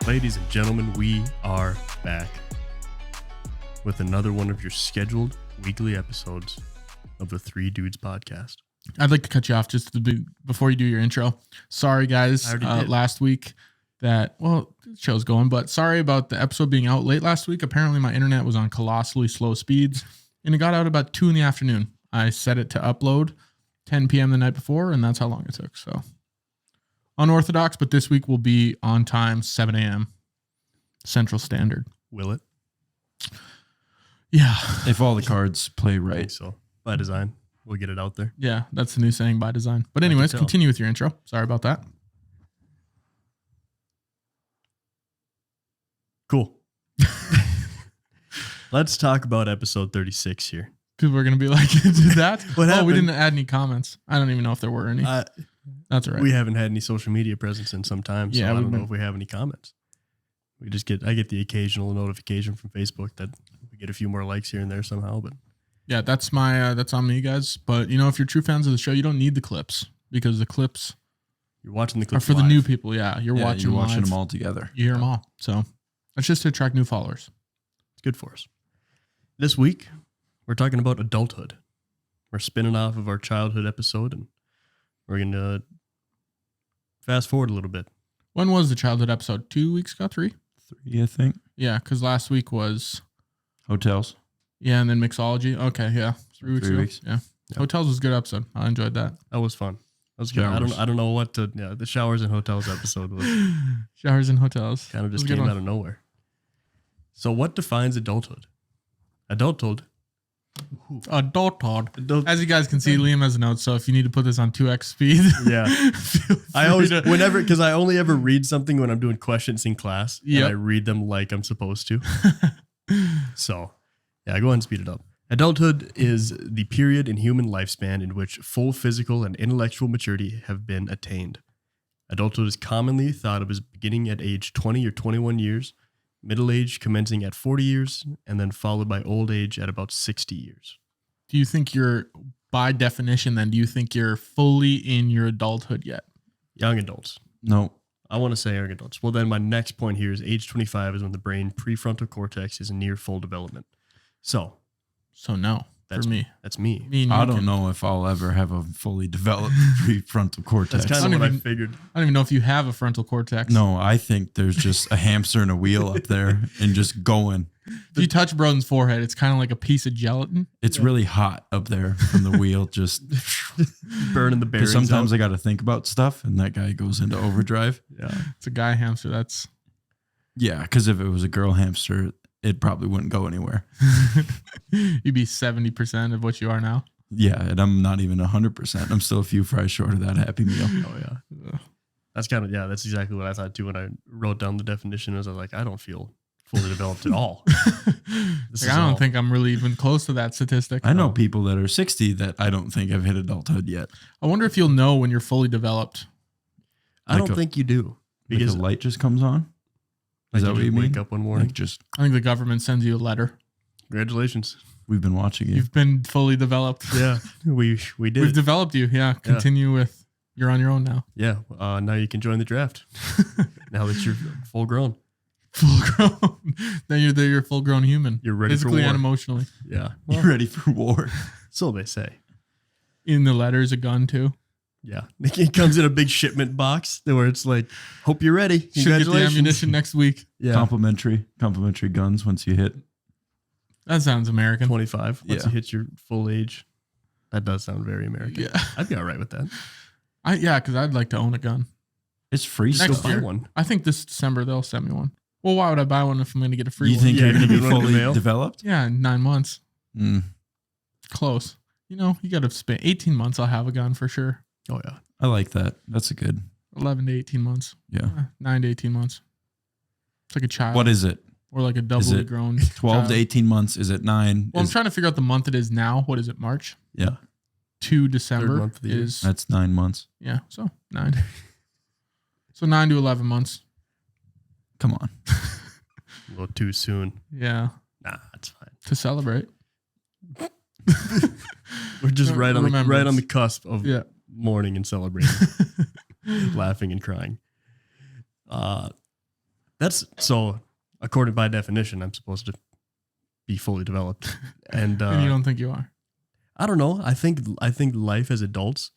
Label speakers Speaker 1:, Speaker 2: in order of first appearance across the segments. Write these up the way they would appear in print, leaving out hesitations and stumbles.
Speaker 1: Ladies and gentlemen, we are back with another one of your scheduled weekly episodes of the Three Dudes podcast.
Speaker 2: I'd like to cut you off just before you do your intro. Sorry, guys, last week the show's going, but sorry about the episode being out late last week. Apparently my internet was on colossally slow speeds and it got out about 2 p.m. I set it to upload 10 p.m. the night before, and that's how long it took. So unorthodox, but this week will be on time, 7 a.m. Central Standard.
Speaker 1: Will it?
Speaker 2: Yeah.
Speaker 3: If all the cards play right.
Speaker 1: So by design, we'll get it out there.
Speaker 2: Yeah, that's the new saying, by design. But anyways, continue with your intro. Sorry about that.
Speaker 1: Cool. Let's talk about episode 36 here.
Speaker 2: People are going to be like, did that?
Speaker 1: What happened?
Speaker 2: We didn't add any comments. I don't even know if there were any. That's all right.
Speaker 1: We haven't had any social media presence in some time, so I don't know if we have any comments. I get the occasional notification from Facebook that we get a few more likes here and there somehow, but
Speaker 2: yeah, that's on me, guys. But if you're true fans of the show, you don't need the clips, because the clips
Speaker 1: you're watching the clips
Speaker 2: are for
Speaker 1: live.
Speaker 2: the new people. Yeah, you're watching
Speaker 3: them all together.
Speaker 2: You hear them all. So that's just to attract new followers.
Speaker 1: It's good for us. This week, we're talking about adulthood. We're spinning off of our childhood episode, and we're going to fast forward a little bit.
Speaker 2: When was the childhood episode? 2 weeks ago? 3?
Speaker 3: 3, I think.
Speaker 2: Yeah, because last week was
Speaker 3: Hotels.
Speaker 2: Yeah, and then mixology. Okay, yeah. 3 weeks
Speaker 3: 3
Speaker 2: ago.
Speaker 3: weeks.
Speaker 2: Yeah. Hotels was a good episode. I enjoyed that.
Speaker 1: That was fun. That was good. I don't know what to... Yeah, the showers and hotels episode was...
Speaker 2: Showers and hotels.
Speaker 1: Kind of just came out of nowhere. So what defines adulthood? Adulthood.
Speaker 2: As you guys can see, Liam has notes, so if you need to put this on 2x speed.
Speaker 1: Yeah. I always, because I only ever read something when I'm doing questions in class, and I read them like I'm supposed to. So, yeah, go ahead and speed it up. Adulthood is the period in human lifespan in which full physical and intellectual maturity have been attained. Adulthood is commonly thought of as beginning at age 20 or 21 years, middle age commencing at 40 years, and then followed by old age at about 60 years.
Speaker 2: Do you think by definition then, do you think you're fully in your adulthood yet?
Speaker 1: Young adults.
Speaker 3: No.
Speaker 1: I want to say young adults. Well, then my next point here is age 25 is when the brain prefrontal cortex is in near full development. So
Speaker 2: no,
Speaker 1: that's
Speaker 2: for me.
Speaker 1: That's me.
Speaker 3: I don't know if I'll ever have a fully developed prefrontal cortex.
Speaker 1: That's kind of what I figured.
Speaker 2: I don't even know if you have a frontal cortex.
Speaker 3: No, I think there's just a hamster and a wheel up there and just going.
Speaker 2: If you touch Broden's forehead, it's kind of like a piece of gelatin.
Speaker 3: It's really hot up there from the wheel, just
Speaker 1: burning the bearings.
Speaker 3: Sometimes I got to think about stuff, and that guy goes into overdrive.
Speaker 2: Yeah, it's a guy hamster.
Speaker 3: Yeah, because if it was a girl hamster, it probably wouldn't go anywhere.
Speaker 2: You'd be 70% of what you are now.
Speaker 3: Yeah, and I'm not even 100%. I'm still a few fries short of that Happy Meal.
Speaker 1: Oh, yeah. That's that's exactly what I thought, too, when I wrote down the definition. I was like, I don't feel fully developed at all.
Speaker 2: I don't think I'm really even close to that statistic.
Speaker 3: I know people that are 60 that I don't think have hit adulthood yet.
Speaker 2: I wonder if you'll know when you're fully developed.
Speaker 1: I don't think you do.
Speaker 3: Because the light just comes on? Is that what you mean?
Speaker 1: Wake up one morning?
Speaker 2: I think the government sends you a letter.
Speaker 1: Congratulations.
Speaker 3: We've been watching it.
Speaker 2: You've been fully developed.
Speaker 1: Yeah, we did.
Speaker 2: We've developed you. Yeah. Continue with, you're on your own now.
Speaker 1: Yeah. Now you can join the draft. Now that you're full grown.
Speaker 2: Full grown. Then you're a full grown human.
Speaker 1: You're ready
Speaker 2: physically
Speaker 1: for war.
Speaker 2: And emotionally.
Speaker 1: Yeah.
Speaker 3: You're ready for war.
Speaker 1: So they say.
Speaker 2: In the letter is a gun too.
Speaker 1: Yeah. It comes in a big shipment box where it's like, hope you're ready.
Speaker 2: Should get the ammunition next week.
Speaker 1: Yeah.
Speaker 3: Complimentary guns once you hit.
Speaker 2: That sounds American.
Speaker 1: 25. Once you hit your full age. That does sound very American.
Speaker 2: Yeah.
Speaker 1: I'd be all right with that.
Speaker 2: Because I'd like to own a gun.
Speaker 3: It's free
Speaker 2: next
Speaker 3: still.
Speaker 2: year.
Speaker 1: Buy one.
Speaker 2: I think this December they'll send me one. Well, why would I buy one if I'm going to get a free one?
Speaker 3: You think you're going to be
Speaker 1: run the
Speaker 3: fully
Speaker 1: mail?
Speaker 3: developed?
Speaker 2: Yeah, in 9 months.
Speaker 3: Mm.
Speaker 2: Close. You got to spend 18 months. I'll have a gun for sure.
Speaker 1: Oh, yeah.
Speaker 3: I like that. That's a good.
Speaker 2: 11 to 18 months.
Speaker 3: Yeah.
Speaker 2: 9 to 18 months. It's like a child.
Speaker 3: What is it?
Speaker 2: Or like a doubly grown
Speaker 3: 12
Speaker 2: child.
Speaker 3: to 18 months. Is it 9?
Speaker 2: Well, I'm trying to figure out the month it is now. What is it, March?
Speaker 3: Yeah.
Speaker 2: To December
Speaker 1: month of the year.
Speaker 2: is...
Speaker 3: That's 9 months.
Speaker 2: Yeah, so 9. So 9 to 11 months.
Speaker 3: Come on.
Speaker 1: A little too soon.
Speaker 2: Yeah.
Speaker 1: Nah, that's fine.
Speaker 2: To celebrate.
Speaker 1: We're just right on the cusp of
Speaker 2: Yeah.
Speaker 1: mourning and celebrating, laughing and crying. That's so. According by definition, I'm supposed to be fully developed, and
Speaker 2: you don't think you are?
Speaker 1: I don't know. I think life as adults,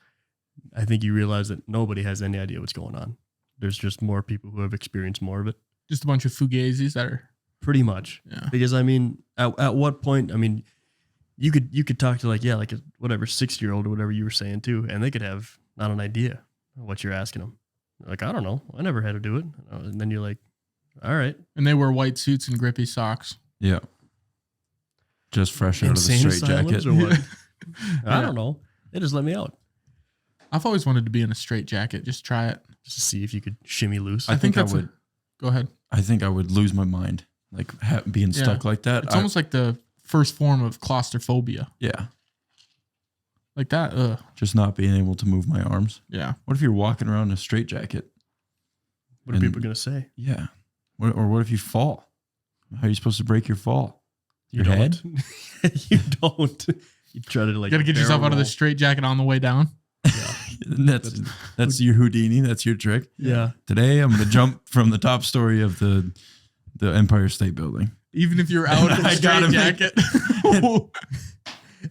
Speaker 1: I think you realize that nobody has any idea what's going on. There's just more people who have experienced more of it.
Speaker 2: Just a bunch of fugazis that are
Speaker 1: pretty much.
Speaker 2: Yeah.
Speaker 1: Because I mean, at what point? I mean, you could talk to like a whatever 6-year-old or whatever you were saying too, and they could have not an idea what you're asking them. Like, I don't know. I never had to do it. And then you're like, all right.
Speaker 2: And they wear white suits and grippy socks.
Speaker 3: Yeah. Just fresh out
Speaker 1: Insane
Speaker 3: of the straitjacket.
Speaker 1: or what? I don't know. They just let me out.
Speaker 2: I've always wanted to be in a straitjacket. Just try it.
Speaker 1: Just to see if you could shimmy loose.
Speaker 2: I think I would. Go ahead.
Speaker 3: I think I would lose my mind. Like being stuck like that.
Speaker 2: It's almost like the first form of claustrophobia.
Speaker 3: Yeah.
Speaker 2: Like that.
Speaker 3: Just not being able to move my arms.
Speaker 2: Yeah.
Speaker 3: What if you're walking around in a straitjacket?
Speaker 1: What are people going to say?
Speaker 3: Yeah. What if you fall? How are you supposed to break your fall? Your head?
Speaker 1: You don't. You try to like.
Speaker 2: You got to get yourself out of the straitjacket on the way down.
Speaker 1: Yeah.
Speaker 3: That's your Houdini. That's your trick.
Speaker 1: Yeah.
Speaker 3: Today I'm going to jump from the top story of the Empire State Building.
Speaker 2: Even if you're out of the straitjacket.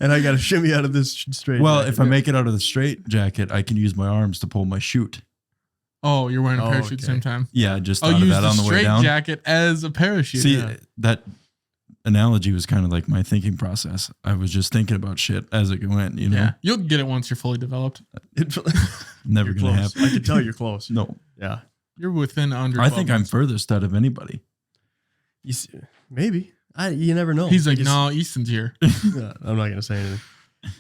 Speaker 1: And I got to shimmy out of this straight.
Speaker 3: Well, if I make it out of the straight jacket, I can use my arms to pull my chute.
Speaker 2: Oh, you're wearing a parachute at the same time?
Speaker 3: Yeah, just thought of that on the way down.
Speaker 2: Straight jacket as a parachute.
Speaker 3: See, that analogy was kind of like my thinking process. I was just thinking about shit as it went, you know?
Speaker 2: Yeah. You'll get it once you're fully developed.
Speaker 3: Never going to happen.
Speaker 1: I can tell you're close.
Speaker 3: No.
Speaker 1: Yeah.
Speaker 2: You're within under
Speaker 3: 12 I think months. I'm furthest out of anybody.
Speaker 1: You see, maybe. You never know.
Speaker 2: He's like, no, Easton's here.
Speaker 1: Yeah, I'm not gonna say anything.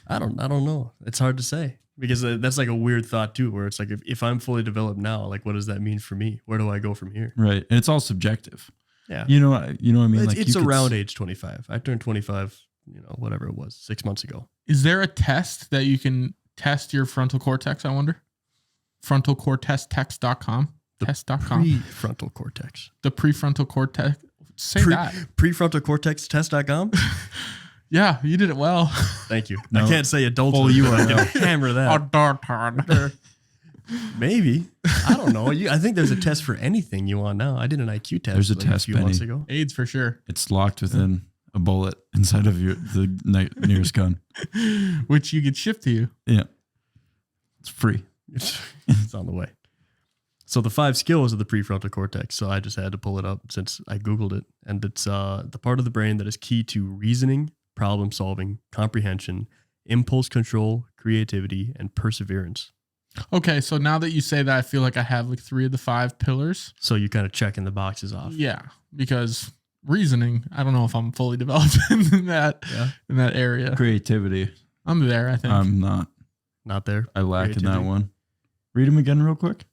Speaker 1: I don't know. It's hard to say because that's like a weird thought too, where it's like if I'm fully developed now, like what does that mean for me? Where do I go from here?
Speaker 3: Right, and it's all subjective.
Speaker 1: Yeah,
Speaker 3: you know what I mean.
Speaker 1: It's around age 25. I turned 25. Whatever it was, 6 months ago.
Speaker 2: Is there a test that you can test your frontal cortex? I wonder. Frontalcortextext.com. Test.com.
Speaker 1: Prefrontal cortex.
Speaker 2: The prefrontal cortex. Say that.
Speaker 1: Prefrontalcortextest.com?
Speaker 2: Yeah, you did it well.
Speaker 1: Thank you. No. I can't say adulthood. You are going to hammer that. Maybe. I don't know. I think there's a test for anything you want now. I did an IQ test
Speaker 3: there's a test,
Speaker 1: a few months ago.
Speaker 2: AIDS for sure.
Speaker 3: It's locked within a bullet inside of the nearest gun.
Speaker 2: Which you could ship to you.
Speaker 3: Yeah. It's free.
Speaker 1: It's on the way. So the 5 skills of the prefrontal cortex. So I just had to pull it up since I Googled it. And it's the part of the brain that is key to reasoning, problem solving, comprehension, impulse control, creativity, and perseverance.
Speaker 2: Okay, so now that you say that, I feel like I have like 3 of the 5 pillars.
Speaker 1: So you kind of checking the boxes off.
Speaker 2: Yeah, because reasoning, I don't know if I'm fully developed in that area.
Speaker 3: Creativity.
Speaker 2: I'm there, I think.
Speaker 3: I'm not.
Speaker 1: Not there.
Speaker 3: I lack in that one. Read them again real quick.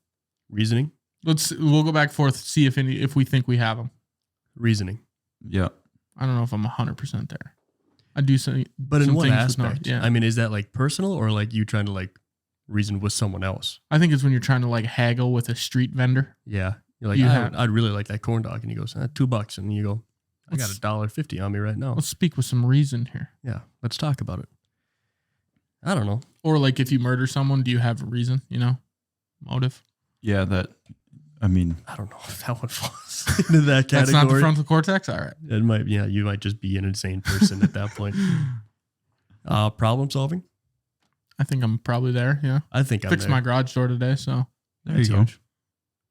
Speaker 1: Reasoning.
Speaker 2: We'll go back and forth, see if we think we have them.
Speaker 1: Reasoning.
Speaker 3: Yeah.
Speaker 2: I don't know if I'm 100% there. I do some,
Speaker 1: but in what aspect?
Speaker 2: Yeah.
Speaker 1: I mean, is that like personal or like you trying to like reason with someone else?
Speaker 2: I think it's when you're trying to like haggle with a street vendor.
Speaker 1: Yeah. You're like, I'd really like that corn dog. And he goes, $2. And you go, I got $1.50 on me right now.
Speaker 2: Let's speak with some reason here.
Speaker 1: Yeah. Let's talk about it. I don't know.
Speaker 2: Or like if you murder someone, do you have a reason, motive?
Speaker 3: Yeah, I
Speaker 1: don't know if that one falls into that category.
Speaker 2: That's not the frontal cortex? All right.
Speaker 1: It might, you might just be an insane person at that point. Problem solving?
Speaker 2: I think I'm probably there, yeah.
Speaker 1: I think
Speaker 2: Fixed my garage door today, so.
Speaker 3: There you go.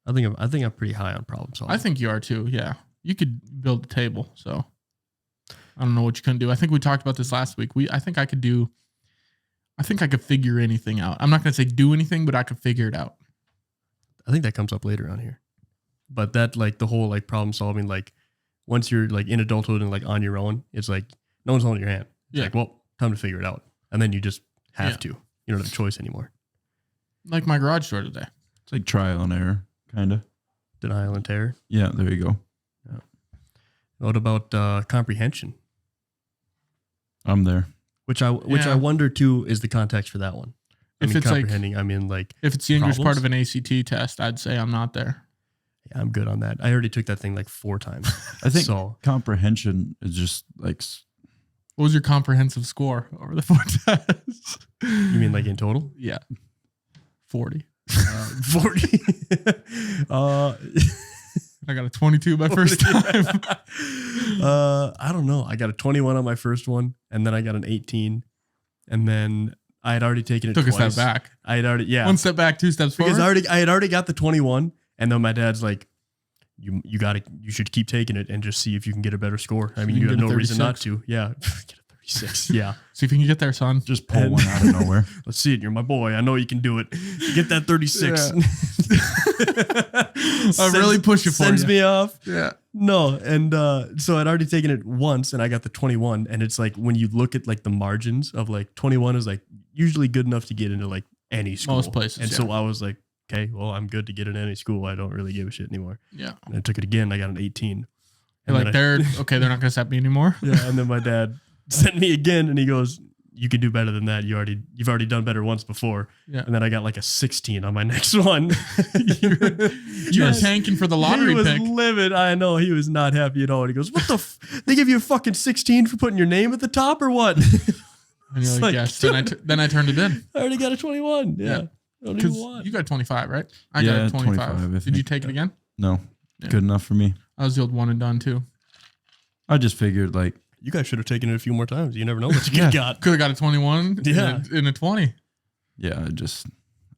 Speaker 1: I think I'm pretty high on problem solving.
Speaker 2: I think you are too, yeah. You could build a table, so. I don't know what you couldn't do. I think we talked about this last week. I think I could figure anything out. I'm not going to say do anything, but I could figure it out.
Speaker 1: I think that comes up later on here. But that like the whole like problem solving, like once you're like in adulthood and like on your own, it's like no one's holding your hand. It's like, well, time to figure it out. And then you just have to. You don't have a choice anymore.
Speaker 2: Like my garage door today.
Speaker 3: It's like trial and error, kind of.
Speaker 1: Denial and terror.
Speaker 3: Yeah, there you go.
Speaker 1: Yeah. What about comprehension?
Speaker 3: I'm there.
Speaker 1: Which I wonder too is the context for that one.
Speaker 2: If it's
Speaker 1: comprehending, like
Speaker 2: if it's the English part of an ACT test, I'd say I'm not there.
Speaker 1: Yeah, I'm good on that. I already took that thing like 4 times.
Speaker 3: I think comprehension is just like.
Speaker 2: What was your comprehensive score over the 4 tests?
Speaker 1: You mean like in total?
Speaker 2: Yeah, 40.
Speaker 1: 40.
Speaker 2: I I got a 22 my first time.
Speaker 1: I don't know. I got a 21 on my first one, and then I got an 18, and then I had already taken it
Speaker 2: Took
Speaker 1: twice.
Speaker 2: a step back.
Speaker 1: I had already, yeah.
Speaker 2: 1 step back, 2 steps forward.
Speaker 1: Because I had already got the 21, and then my dad's like, you should keep taking it and just see if you can get a better score. I mean, you have no reason not to. Yeah. Get a 36. Yeah.
Speaker 2: See if you can get there, son.
Speaker 3: Just pull one out of nowhere.
Speaker 1: Let's see it. You're my boy. I know you can do it. Get that 36.
Speaker 2: I really push you for
Speaker 1: Sends me off.
Speaker 2: Yeah.
Speaker 1: No. And so I'd already taken it once and I got the 21. And it's like when you look at like the margins of like 21 is like usually good enough to get into like any school.
Speaker 2: Most places.
Speaker 1: And so I was like, okay, well, I'm good to get in any school. I don't really give a shit anymore.
Speaker 2: Yeah.
Speaker 1: And I took it again. I got an 18.
Speaker 2: You're like, they're not going to accept me anymore.
Speaker 1: Yeah. And then my dad sent me again and he goes, you can do better than that. You've already done better once before. Yeah. And then I got like a 16 on my next one.
Speaker 2: you were tanking for the lottery pick.
Speaker 1: He was livid. I know. He was not happy at all. And he goes, what the they give you a fucking 16 for putting your name at the top or what?
Speaker 2: And you're like, yes. Then I turned it in.
Speaker 1: I already got a 21. Yeah.
Speaker 2: Because you got 25, right? I got a 25. Did you take it again?
Speaker 3: No. Yeah. Good enough for me.
Speaker 2: I was the old one and done too.
Speaker 3: I just figured like,
Speaker 1: you guys should have taken it a few more times. You never know what you got.
Speaker 2: Could have got a 21 in a 20.
Speaker 3: Yeah,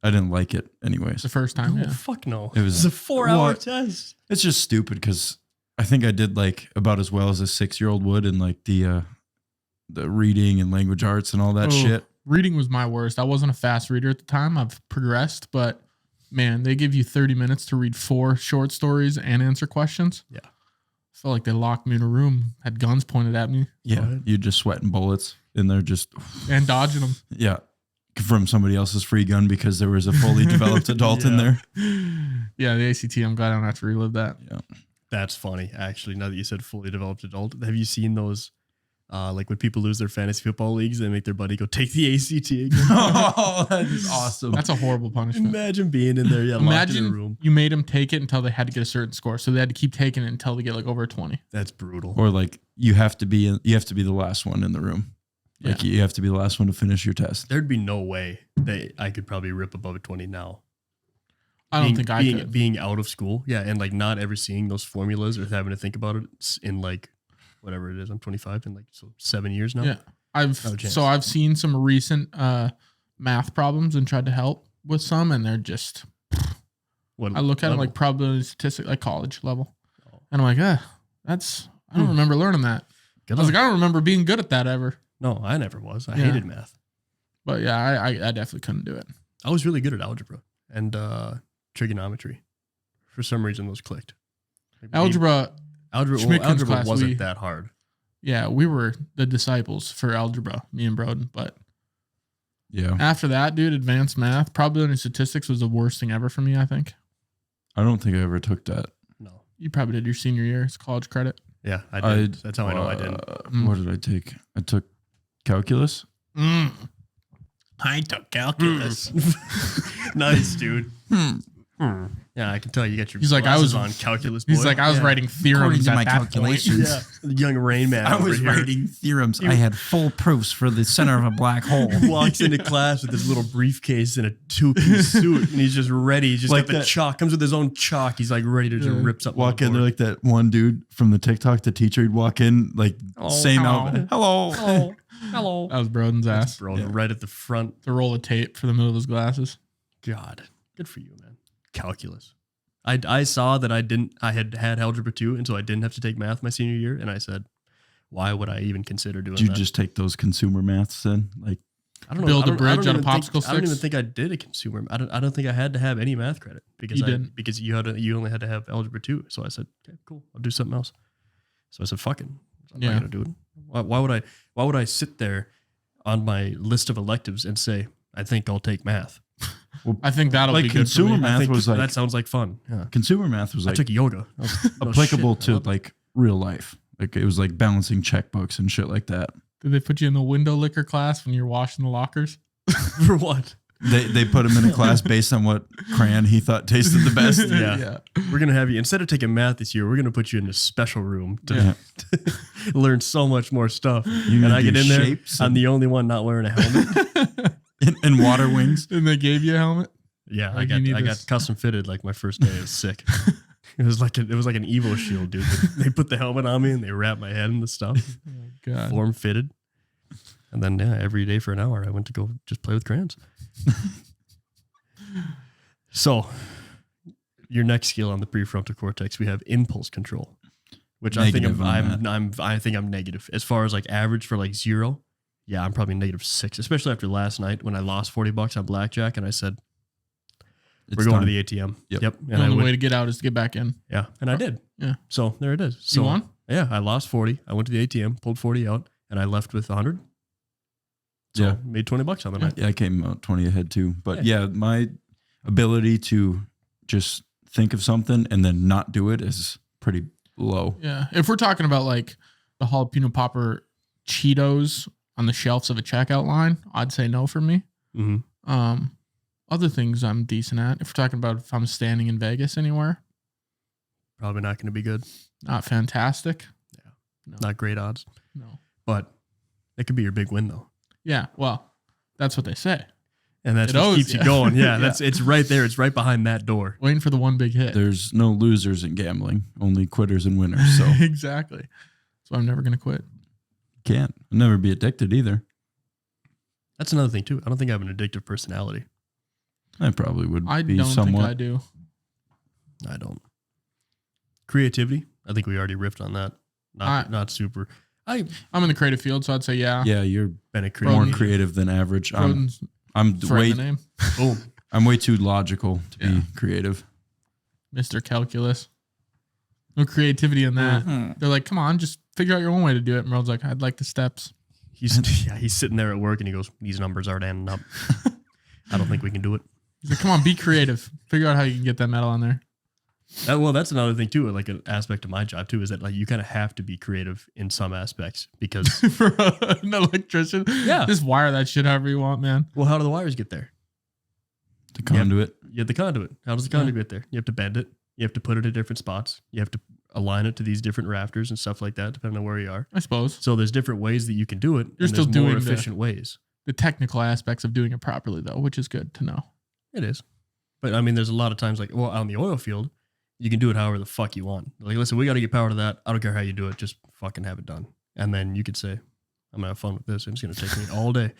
Speaker 3: I didn't like it anyways.
Speaker 2: The first time,
Speaker 1: no, fuck no.
Speaker 3: It was
Speaker 1: a 4-hour test.
Speaker 3: It's just stupid because I think I did like about as well as a 6-year-old would in like the reading and language arts and all that shit.
Speaker 2: Reading was my worst. I wasn't a fast reader at the time. I've progressed, but man, they give you 30 minutes to read 4 short stories and answer questions.
Speaker 1: Yeah.
Speaker 2: Felt like they locked me in a room, had guns pointed at me.
Speaker 3: Yeah, you're just sweating bullets and they're just...
Speaker 2: And dodging them.
Speaker 3: Yeah, from somebody else's free gun because there was a fully developed adult in there.
Speaker 2: Yeah, the ACT, I'm glad I don't have to relive that.
Speaker 3: Yeah,
Speaker 1: that's funny, actually, now that you said fully developed adult. Have you seen those, like when people lose their fantasy football leagues, they make their buddy go take the ACT again?
Speaker 3: Oh, that is awesome.
Speaker 2: That's a horrible punishment.
Speaker 1: Imagine being in there, locked in a room.
Speaker 2: You made them take it until they had to get a certain score, so they had to keep taking it until they get like over a 20.
Speaker 1: That's brutal.
Speaker 3: Or like you have to be the last one in the room. Like you have to be the last one to finish your test.
Speaker 1: There'd be no way that I could probably rip above a 20 now.
Speaker 2: I don't think I could.
Speaker 1: Being out of school, and like not ever seeing those formulas or having to think about it in like whatever it is. I'm 25 in like 7 years now.
Speaker 2: Yeah, I've seen some recent math problems and tried to help with some, and they're just. I look at it like probability statistics, like college level, and I'm like, I don't remember learning that. I was like, I don't remember being good at that ever.
Speaker 1: No, I never was. I hated math.
Speaker 2: But yeah, I definitely couldn't do it.
Speaker 1: I was really good at algebra and trigonometry. For some reason, those clicked.
Speaker 2: Algebra
Speaker 1: wasn't that hard.
Speaker 2: Yeah, we were the disciples for algebra, me and Broden. But
Speaker 3: yeah,
Speaker 2: after that, dude, advanced math, probability and statistics was the worst thing ever for me, I think.
Speaker 3: I don't think I ever took that.
Speaker 1: No.
Speaker 2: You probably did your senior year. It's college credit.
Speaker 1: Yeah, I did. That's how I know I didn't.
Speaker 3: What did I take? I took calculus.
Speaker 1: I took calculus. Nice, dude. Yeah, I can tell you got your.
Speaker 2: He's like, I was
Speaker 1: on calculus. Boy.
Speaker 2: He's like, I was writing theorems at
Speaker 3: my
Speaker 2: that
Speaker 3: calculations.
Speaker 1: Point. Yeah, young Rain Man.
Speaker 3: I was writing theorems. I had full proofs for the center of a black hole.
Speaker 1: He walks into class with his little briefcase and a 2-piece suit, and he's just ready. He's just like got the chalk. Comes with his own chalk. He's like ready to just rip something.
Speaker 3: Walk in there like that one dude from the TikTok. The teacher would walk in like same outfit. Hello.
Speaker 1: Hello.
Speaker 2: That was Broden's ass.
Speaker 1: Broden right at the front.
Speaker 2: The roll of tape for the middle of his glasses.
Speaker 1: God, good for you, man. Calculus. I saw that I had algebra 2, and so I didn't have to take math my senior year, and I said, why would I even consider doing that?
Speaker 3: Did you just take those consumer maths then? Like,
Speaker 2: I don't know. Build a bridge out of popsicle sticks?
Speaker 1: I don't even think I did a consumer. I don't think I had to have any math credit because you only had to have algebra 2. So I said, okay, cool, I'll do something else. So I said, fuck it. I'm not gonna do it. Why would I sit there on my list of electives and say, I think I'll take math?
Speaker 2: Well, I think that'll be good for me.
Speaker 3: Consumer math was like,
Speaker 1: that sounds like fun. Yeah.
Speaker 3: Consumer math was like
Speaker 1: I took yoga.
Speaker 3: Applicable to like real life. Like it was like balancing checkbooks and shit like that.
Speaker 2: Did they put you in the window liquor class when you're washing the lockers?
Speaker 1: For what?
Speaker 3: They put him in a class based on what crayon he thought tasted the best.
Speaker 1: Yeah. We're going to have you, instead of taking math this year, we're going to put you in a special room to learn so much more stuff. And I get in there, I'm the only one not wearing a helmet.
Speaker 3: And water wings.
Speaker 2: And they gave you a helmet?
Speaker 1: Yeah, like I got custom fitted like my first day. It was sick. It was like an Evo shield, dude. They put the helmet on me and they wrapped my head in the stuff.
Speaker 2: Oh, God.
Speaker 1: Form fitted. And then every day for an hour I went to go just play with crayons. So your next skill on the prefrontal cortex, we have impulse control, which negative I think I'm negative. As far as like average for like 0, yeah, I'm probably -6, especially after last night when I lost $40 on blackjack and I said, we're going to the ATM. Yep.
Speaker 2: And the only way to get out is to get back in.
Speaker 1: Yeah. And I did.
Speaker 2: Yeah.
Speaker 1: So there it is. So,
Speaker 2: you won?
Speaker 1: Yeah. I lost 40. I went to the ATM, pulled 40 out, and I left with 100. So made $20 on the night.
Speaker 3: Yeah, I came out 20 ahead too. But yeah, my ability to just think of something and then not do it is pretty low.
Speaker 2: Yeah. If we're talking about like the jalapeno popper Cheetos on the shelves of a checkout line, I'd say no for me.
Speaker 1: Mm-hmm.
Speaker 2: Other things I'm decent at. If we're talking about if I'm standing in Vegas anywhere,
Speaker 1: probably not going to be good.
Speaker 2: Not fantastic.
Speaker 1: Yeah. No. Not great odds.
Speaker 2: No.
Speaker 1: But it could be your big win though.
Speaker 2: Yeah. Well, that's what they say.
Speaker 1: And that's what keeps you going. Yeah, it's right there. It's right behind that door.
Speaker 2: Waiting for the one big hit.
Speaker 3: There's no losers in gambling, only quitters and winners. So
Speaker 2: exactly. So I'm never going to quit.
Speaker 3: Can't. I'll never be addicted either.
Speaker 1: That's another thing too. I don't think I have an addictive personality.
Speaker 3: I probably would
Speaker 2: I
Speaker 3: be
Speaker 2: don't
Speaker 3: somewhat.
Speaker 2: think I do.
Speaker 1: I don't. Creativity. I think we already riffed on that. Not super.
Speaker 2: I'm in the creative field, so I'd say yeah.
Speaker 3: Yeah, you're
Speaker 1: been
Speaker 3: more creative than average. I'm way
Speaker 2: name.
Speaker 1: Boom.
Speaker 3: I'm way too logical to be creative. Mr.
Speaker 2: Calculus. No creativity in that.
Speaker 3: Mm-hmm.
Speaker 2: They're like, come on, just figure out your own way to do it. And Merle's like, I'd like the steps.
Speaker 1: He's sitting there at work and he goes, these numbers aren't adding up. I don't think we can do it.
Speaker 2: He's like, come on, be creative. Figure out how you can get that metal on there.
Speaker 1: Well, that's another thing too. Like an aspect of my job too is that like you kind of have to be creative in some aspects because
Speaker 2: for an electrician, just wire that shit however you want, man.
Speaker 1: Well, how do the wires get there?
Speaker 3: The conduit.
Speaker 1: You have the conduit. How does the conduit get there? You have to bend it. You have to put it at different spots. You have to align it to these different rafters and stuff like that, depending on where you are.
Speaker 2: I suppose.
Speaker 1: So there's different ways that you can do it.
Speaker 2: You're still doing
Speaker 1: more efficient ways.
Speaker 2: The technical aspects of doing it properly, though, which is good to know.
Speaker 1: It is. But I mean, there's a lot of times like, well, on the oil field, you can do it however the fuck you want. Like, listen, we got to get power to that. I don't care how you do it. Just fucking have it done. And then you could say, I'm going to have fun with this. It's going to take me all day.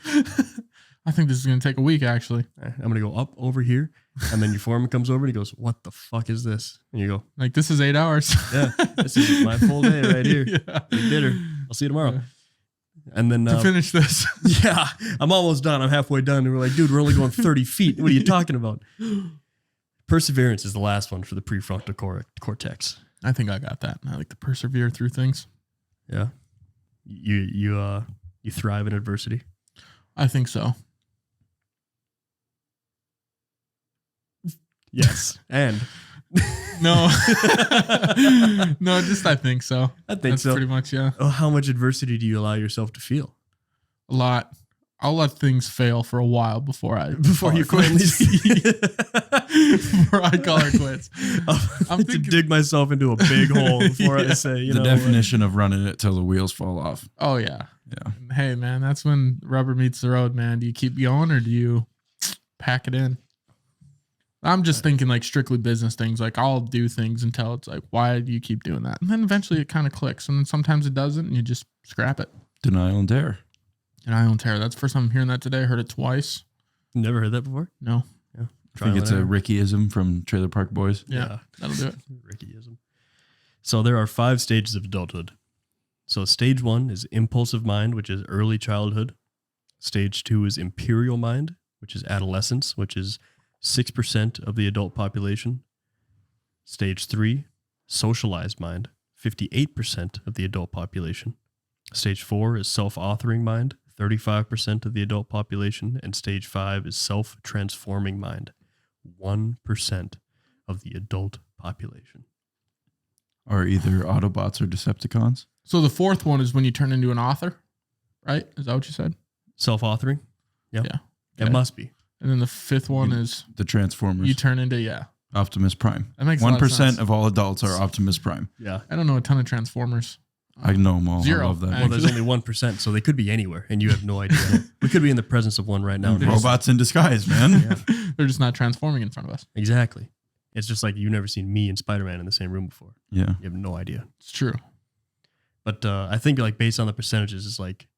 Speaker 2: I think this is going to take a week, actually.
Speaker 1: I'm going to go up over here. And then your foreman comes over and he goes, what the fuck is this? And you go,
Speaker 2: like, this is 8 hours.
Speaker 1: Yeah, this is my full day right here.
Speaker 2: Yeah.
Speaker 1: Big dinner. I'll see you tomorrow. Yeah. And then
Speaker 2: to finish this.
Speaker 1: Yeah, I'm almost done. I'm halfway done. And we're like, dude, we're only going 30 feet. What are you talking about? Perseverance is the last one for the prefrontal cortex.
Speaker 2: I think I got that. I like to persevere through things.
Speaker 1: Yeah. You thrive in adversity.
Speaker 2: I think so.
Speaker 1: Yes. And
Speaker 2: no. No, just I think so.
Speaker 1: I think so.
Speaker 2: Pretty much, yeah.
Speaker 1: Oh, how much adversity do you allow yourself to feel?
Speaker 2: A lot. I'll let things fail for a while before you
Speaker 1: quit.
Speaker 2: Before I call it quits.
Speaker 1: I'm thinking to dig myself into a big hole before I say,
Speaker 3: the definition of running it till the wheels fall off.
Speaker 2: Oh yeah.
Speaker 3: Yeah.
Speaker 2: Hey man, that's when rubber meets the road, man. Do you keep going or do you pack it in? I'm just thinking like strictly business things. Like I'll do things until it's like, why do you keep doing that? And then eventually it kind of clicks. And then sometimes it doesn't and you just scrap it.
Speaker 3: Denial and terror.
Speaker 2: Denial and terror. That's the first time I'm hearing that today. I heard it twice.
Speaker 1: Never heard that before?
Speaker 2: No.
Speaker 1: Yeah.
Speaker 3: I think it's a Rickyism from Trailer Park Boys.
Speaker 2: Yeah. That'll do it.
Speaker 1: Rickyism. So there are 5 stages of adulthood. So stage 1 is impulsive mind, which is early childhood. Stage 2 is imperial mind, which is adolescence, which is 6% of the adult population. Stage 3, socialized mind, 58% of the adult population. Stage 4 is self-authoring mind, 35% of the adult population. And stage 5 is self-transforming mind, 1% of the adult population.
Speaker 3: Are either Autobots or Decepticons?
Speaker 2: So the 4th one is when you turn into an author, right? Is that what you said?
Speaker 1: Self-authoring? Yep.
Speaker 2: Yeah.
Speaker 1: It must be.
Speaker 2: And then the 5th one is
Speaker 3: the Transformers.
Speaker 2: You turn into,
Speaker 3: Optimus Prime.
Speaker 2: That makes 1%
Speaker 3: of all adults are Optimus Prime.
Speaker 1: Yeah.
Speaker 2: I don't know a ton of Transformers.
Speaker 3: I know them all.
Speaker 2: 0.
Speaker 3: I love that.
Speaker 1: Well, there's only 1%, so they could be anywhere, and you have no idea. We could be in the presence of one right now.
Speaker 3: Robots in disguise, man.
Speaker 2: They're just not transforming in front of us.
Speaker 1: Exactly. It's just like you've never seen me and Spider-Man in the same room before.
Speaker 3: Yeah.
Speaker 1: You have no idea.
Speaker 2: It's true.
Speaker 1: But I think like based on the percentages, it's like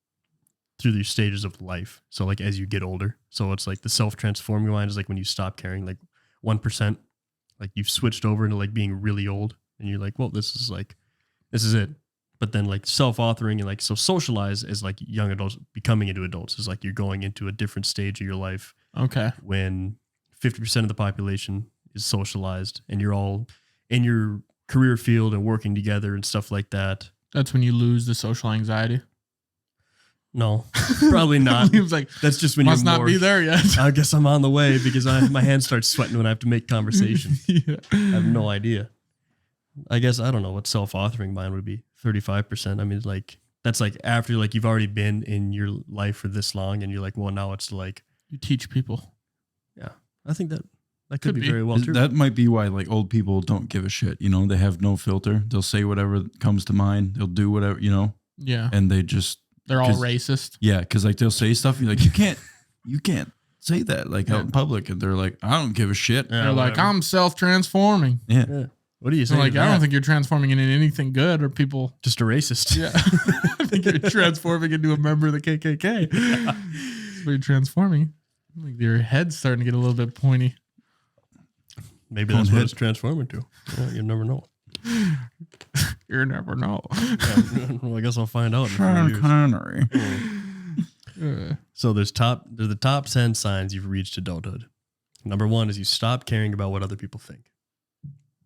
Speaker 1: through the stages of life. So like as you get older, so it's like the self-transforming mind is like when you stop caring, like 1%, like you've switched over into like being really old, and you're like, well, this is it. But then like self-authoring and like so socialize as like young adults becoming into adults is like you're going into a different stage of your life.
Speaker 2: Okay.
Speaker 1: When 50% of the population is socialized and you're all in your career field and working together and stuff like that.
Speaker 2: That's when you lose the social anxiety.
Speaker 1: No, probably not.
Speaker 2: Liam's like,
Speaker 1: that's just when
Speaker 2: must
Speaker 1: you're
Speaker 2: not be there yet.
Speaker 1: I guess I'm on the way because my hands start sweating when I have to make conversation.
Speaker 2: Yeah.
Speaker 1: I have no idea. I guess I don't know what self-authoring mine would be. 35%. I mean, like that's like after like you've already been in your life for this long, and you're like, well, now it's like
Speaker 2: You teach people.
Speaker 1: yeah. I think that could be very well true.
Speaker 3: That might be why like old people don't give a shit. You know, they have no filter. They'll say whatever comes to mind. They'll do whatever, you know.
Speaker 2: Yeah.
Speaker 3: And they're
Speaker 2: all racist.
Speaker 3: Yeah, because like they'll say stuff. You're like, you can't say that like out in public, and they're like, I don't give a shit.
Speaker 2: They're like, I'm self-transforming.
Speaker 3: Yeah.
Speaker 1: What do you say?
Speaker 2: Like, I don't think you're transforming into anything good, or people.
Speaker 1: Just a racist.
Speaker 2: Yeah. I think you're transforming into a member of the KKK. That's what you're transforming. Like your head's starting to get a little bit pointy.
Speaker 1: Maybe that's what it's transforming to. Yeah, you never know.
Speaker 2: You never know.
Speaker 1: Yeah, well, I guess I'll find out.
Speaker 3: Sean Connery.
Speaker 1: So there's the top 10 signs you've reached adulthood. Number 1 is you stop caring about what other people think.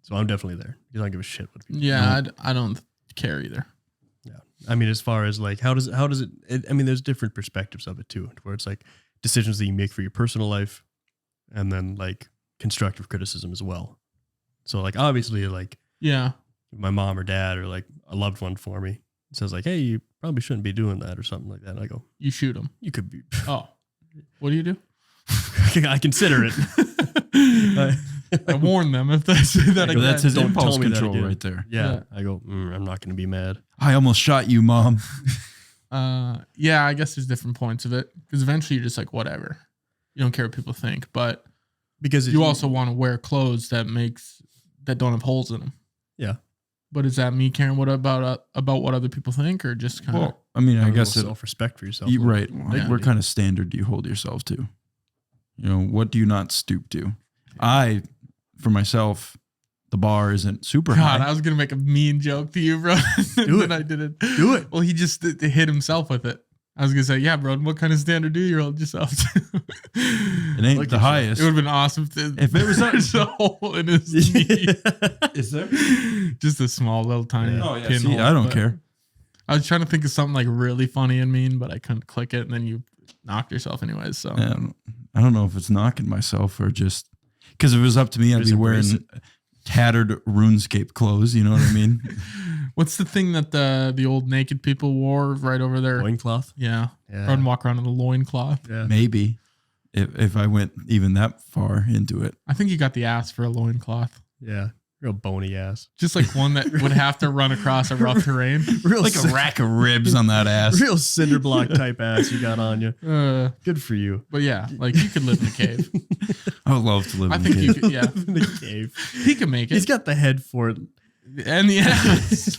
Speaker 1: So I'm definitely there. You don't give a shit what people
Speaker 2: think. I don't care either.
Speaker 1: Yeah. I mean, as far as like, how does it, I mean, there's different perspectives of it too, where it's like decisions that you make for your personal life and then like constructive criticism as well. So like, obviously like,
Speaker 2: yeah,
Speaker 1: my mom or dad or like a loved one for me says like, hey, you probably shouldn't be doing that or something like that. And I go,
Speaker 2: you shoot them.
Speaker 1: You could be.
Speaker 2: Oh, what do you do?
Speaker 1: I consider it.
Speaker 2: I warn them if they say that again.
Speaker 3: That's his
Speaker 1: Don't
Speaker 3: impulse
Speaker 1: tell me that
Speaker 3: control
Speaker 1: again.
Speaker 3: right there.
Speaker 1: Yeah. I go, I'm not going to be mad.
Speaker 3: I almost shot you, Mom.
Speaker 2: Yeah, I guess there's different points of it, because eventually you're just like, whatever. You don't care what people think, but
Speaker 1: because
Speaker 2: you also want to wear clothes that don't have holes in them.
Speaker 1: Yeah.
Speaker 2: But is that me caring about what other people think, or just kind of?
Speaker 3: Well, I mean, I guess
Speaker 1: self-respect for yourself.
Speaker 3: Right.
Speaker 2: Yeah.
Speaker 3: What kind of standard do you hold yourself to? You know, what do you not stoop to? For myself, the bar isn't super high.
Speaker 2: God, I was gonna make a mean joke to you, bro.
Speaker 1: Do it.
Speaker 2: I didn't.
Speaker 1: Do it.
Speaker 2: Well, he just hit himself with it. I was gonna say, yeah, bro. What kind of standard do you hold yourself to?
Speaker 3: It ain't the highest.
Speaker 2: It would have been awesome
Speaker 3: if it was
Speaker 2: there's a hole in his knee.
Speaker 3: Is there?
Speaker 2: Just a small little tiny pinhole.
Speaker 3: See, I don't care.
Speaker 2: I was trying to think of something like really funny and mean, but I couldn't click it, and then you knocked yourself anyways. So
Speaker 3: I don't know if it's knocking myself or just because if it was up to me, I'd be wearing tattered RuneScape clothes. You know what I mean?
Speaker 2: What's the thing that the old naked people wore right over there?
Speaker 1: Loincloth?
Speaker 2: Yeah. Or walk around in the loincloth.
Speaker 1: Yeah.
Speaker 3: Maybe if I went even that far into it.
Speaker 2: I think you got the ass for a loincloth.
Speaker 1: Yeah. Real bony ass.
Speaker 2: Just like one that would have to run across a rough terrain.
Speaker 3: Real like a rack of ribs on that ass.
Speaker 1: Real cinder block type ass you got on you. Good for you.
Speaker 2: But yeah, like you could live in a cave.
Speaker 3: I would love to live in a cave.
Speaker 2: I think you could, yeah.
Speaker 1: In a cave.
Speaker 2: He can make it.
Speaker 1: He's got the head for it.
Speaker 2: And the ass.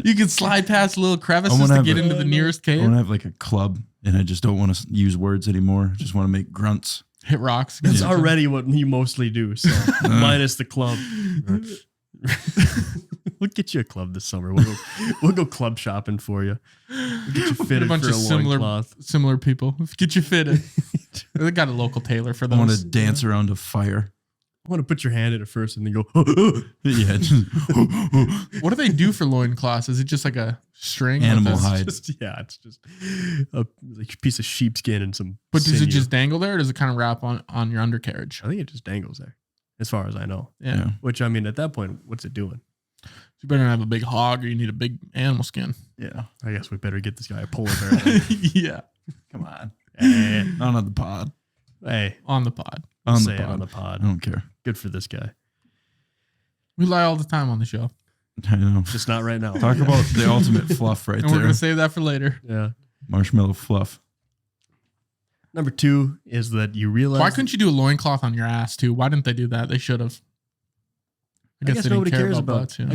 Speaker 2: You could slide past little crevices to get into the nearest cave.
Speaker 3: I want to have like a club, and I just don't want to use words anymore. I just want to make grunts.
Speaker 2: Hit rocks.
Speaker 1: That's already what you mostly do. So minus the club. We'll get you a club this summer. We'll go club shopping for you. We'll get you fitted
Speaker 2: a bunch
Speaker 1: for
Speaker 2: of
Speaker 1: a loincloth.
Speaker 2: similar people. Get you fitted. They got a local tailor for those.
Speaker 3: I want to dance around a fire.
Speaker 1: I want to put your hand in it first and then go.
Speaker 3: Yeah.
Speaker 2: What do they do for loincloths? Is it just like a string?
Speaker 3: Animal hide.
Speaker 1: It's just a like piece of sheepskin and some.
Speaker 2: But does
Speaker 1: sinew.
Speaker 2: it just dangle there, or does it kind of wrap on your undercarriage?
Speaker 1: I think it just dangles there, as far as I know.
Speaker 2: Yeah.
Speaker 1: Which I mean, at that point, what's it doing?
Speaker 2: You better not have a big hog, or you need a big animal skin.
Speaker 1: Yeah. I guess we better get this guy a polar bear.
Speaker 2: Yeah.
Speaker 3: Come on.
Speaker 2: On
Speaker 3: On the pod.
Speaker 1: Hey,
Speaker 2: on the pod.
Speaker 3: On
Speaker 1: say
Speaker 3: the
Speaker 1: it
Speaker 3: pod.
Speaker 1: on the pod.
Speaker 3: I don't care.
Speaker 1: Good for this guy.
Speaker 2: We lie all the time on the show.
Speaker 3: I know.
Speaker 1: Just not right now.
Speaker 3: Talk about the ultimate fluff right
Speaker 2: And we're
Speaker 3: there.
Speaker 2: going to save that for later.
Speaker 1: Yeah.
Speaker 3: Marshmallow fluff.
Speaker 1: Number 2 is that you realize.
Speaker 2: Why couldn't you do a loincloth on your ass too? Why didn't they do that? They should have.
Speaker 1: I guess nobody cares about butts. Yeah.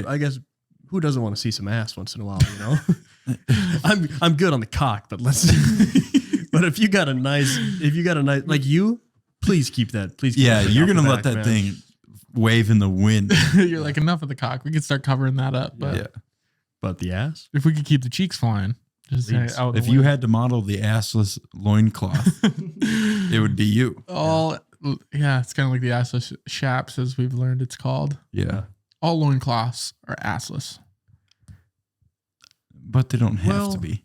Speaker 1: I guess who doesn't want to see some ass once in a while? You know, I'm good on the cock, but let's. But if you got a nice, like you, please keep that. Please.
Speaker 3: Yeah, you're gonna let that thing wave in the wind.
Speaker 2: You're like, enough of the cock. We could start covering that up. But
Speaker 3: yeah.
Speaker 1: But the ass.
Speaker 2: If we could keep the cheeks flying. Just
Speaker 3: if you had to model the assless loincloth, it would be you.
Speaker 2: Yeah, it's kind of like the assless chaps, as we've learned it's called.
Speaker 3: Yeah.
Speaker 2: All loincloths are assless.
Speaker 3: But they don't have to be.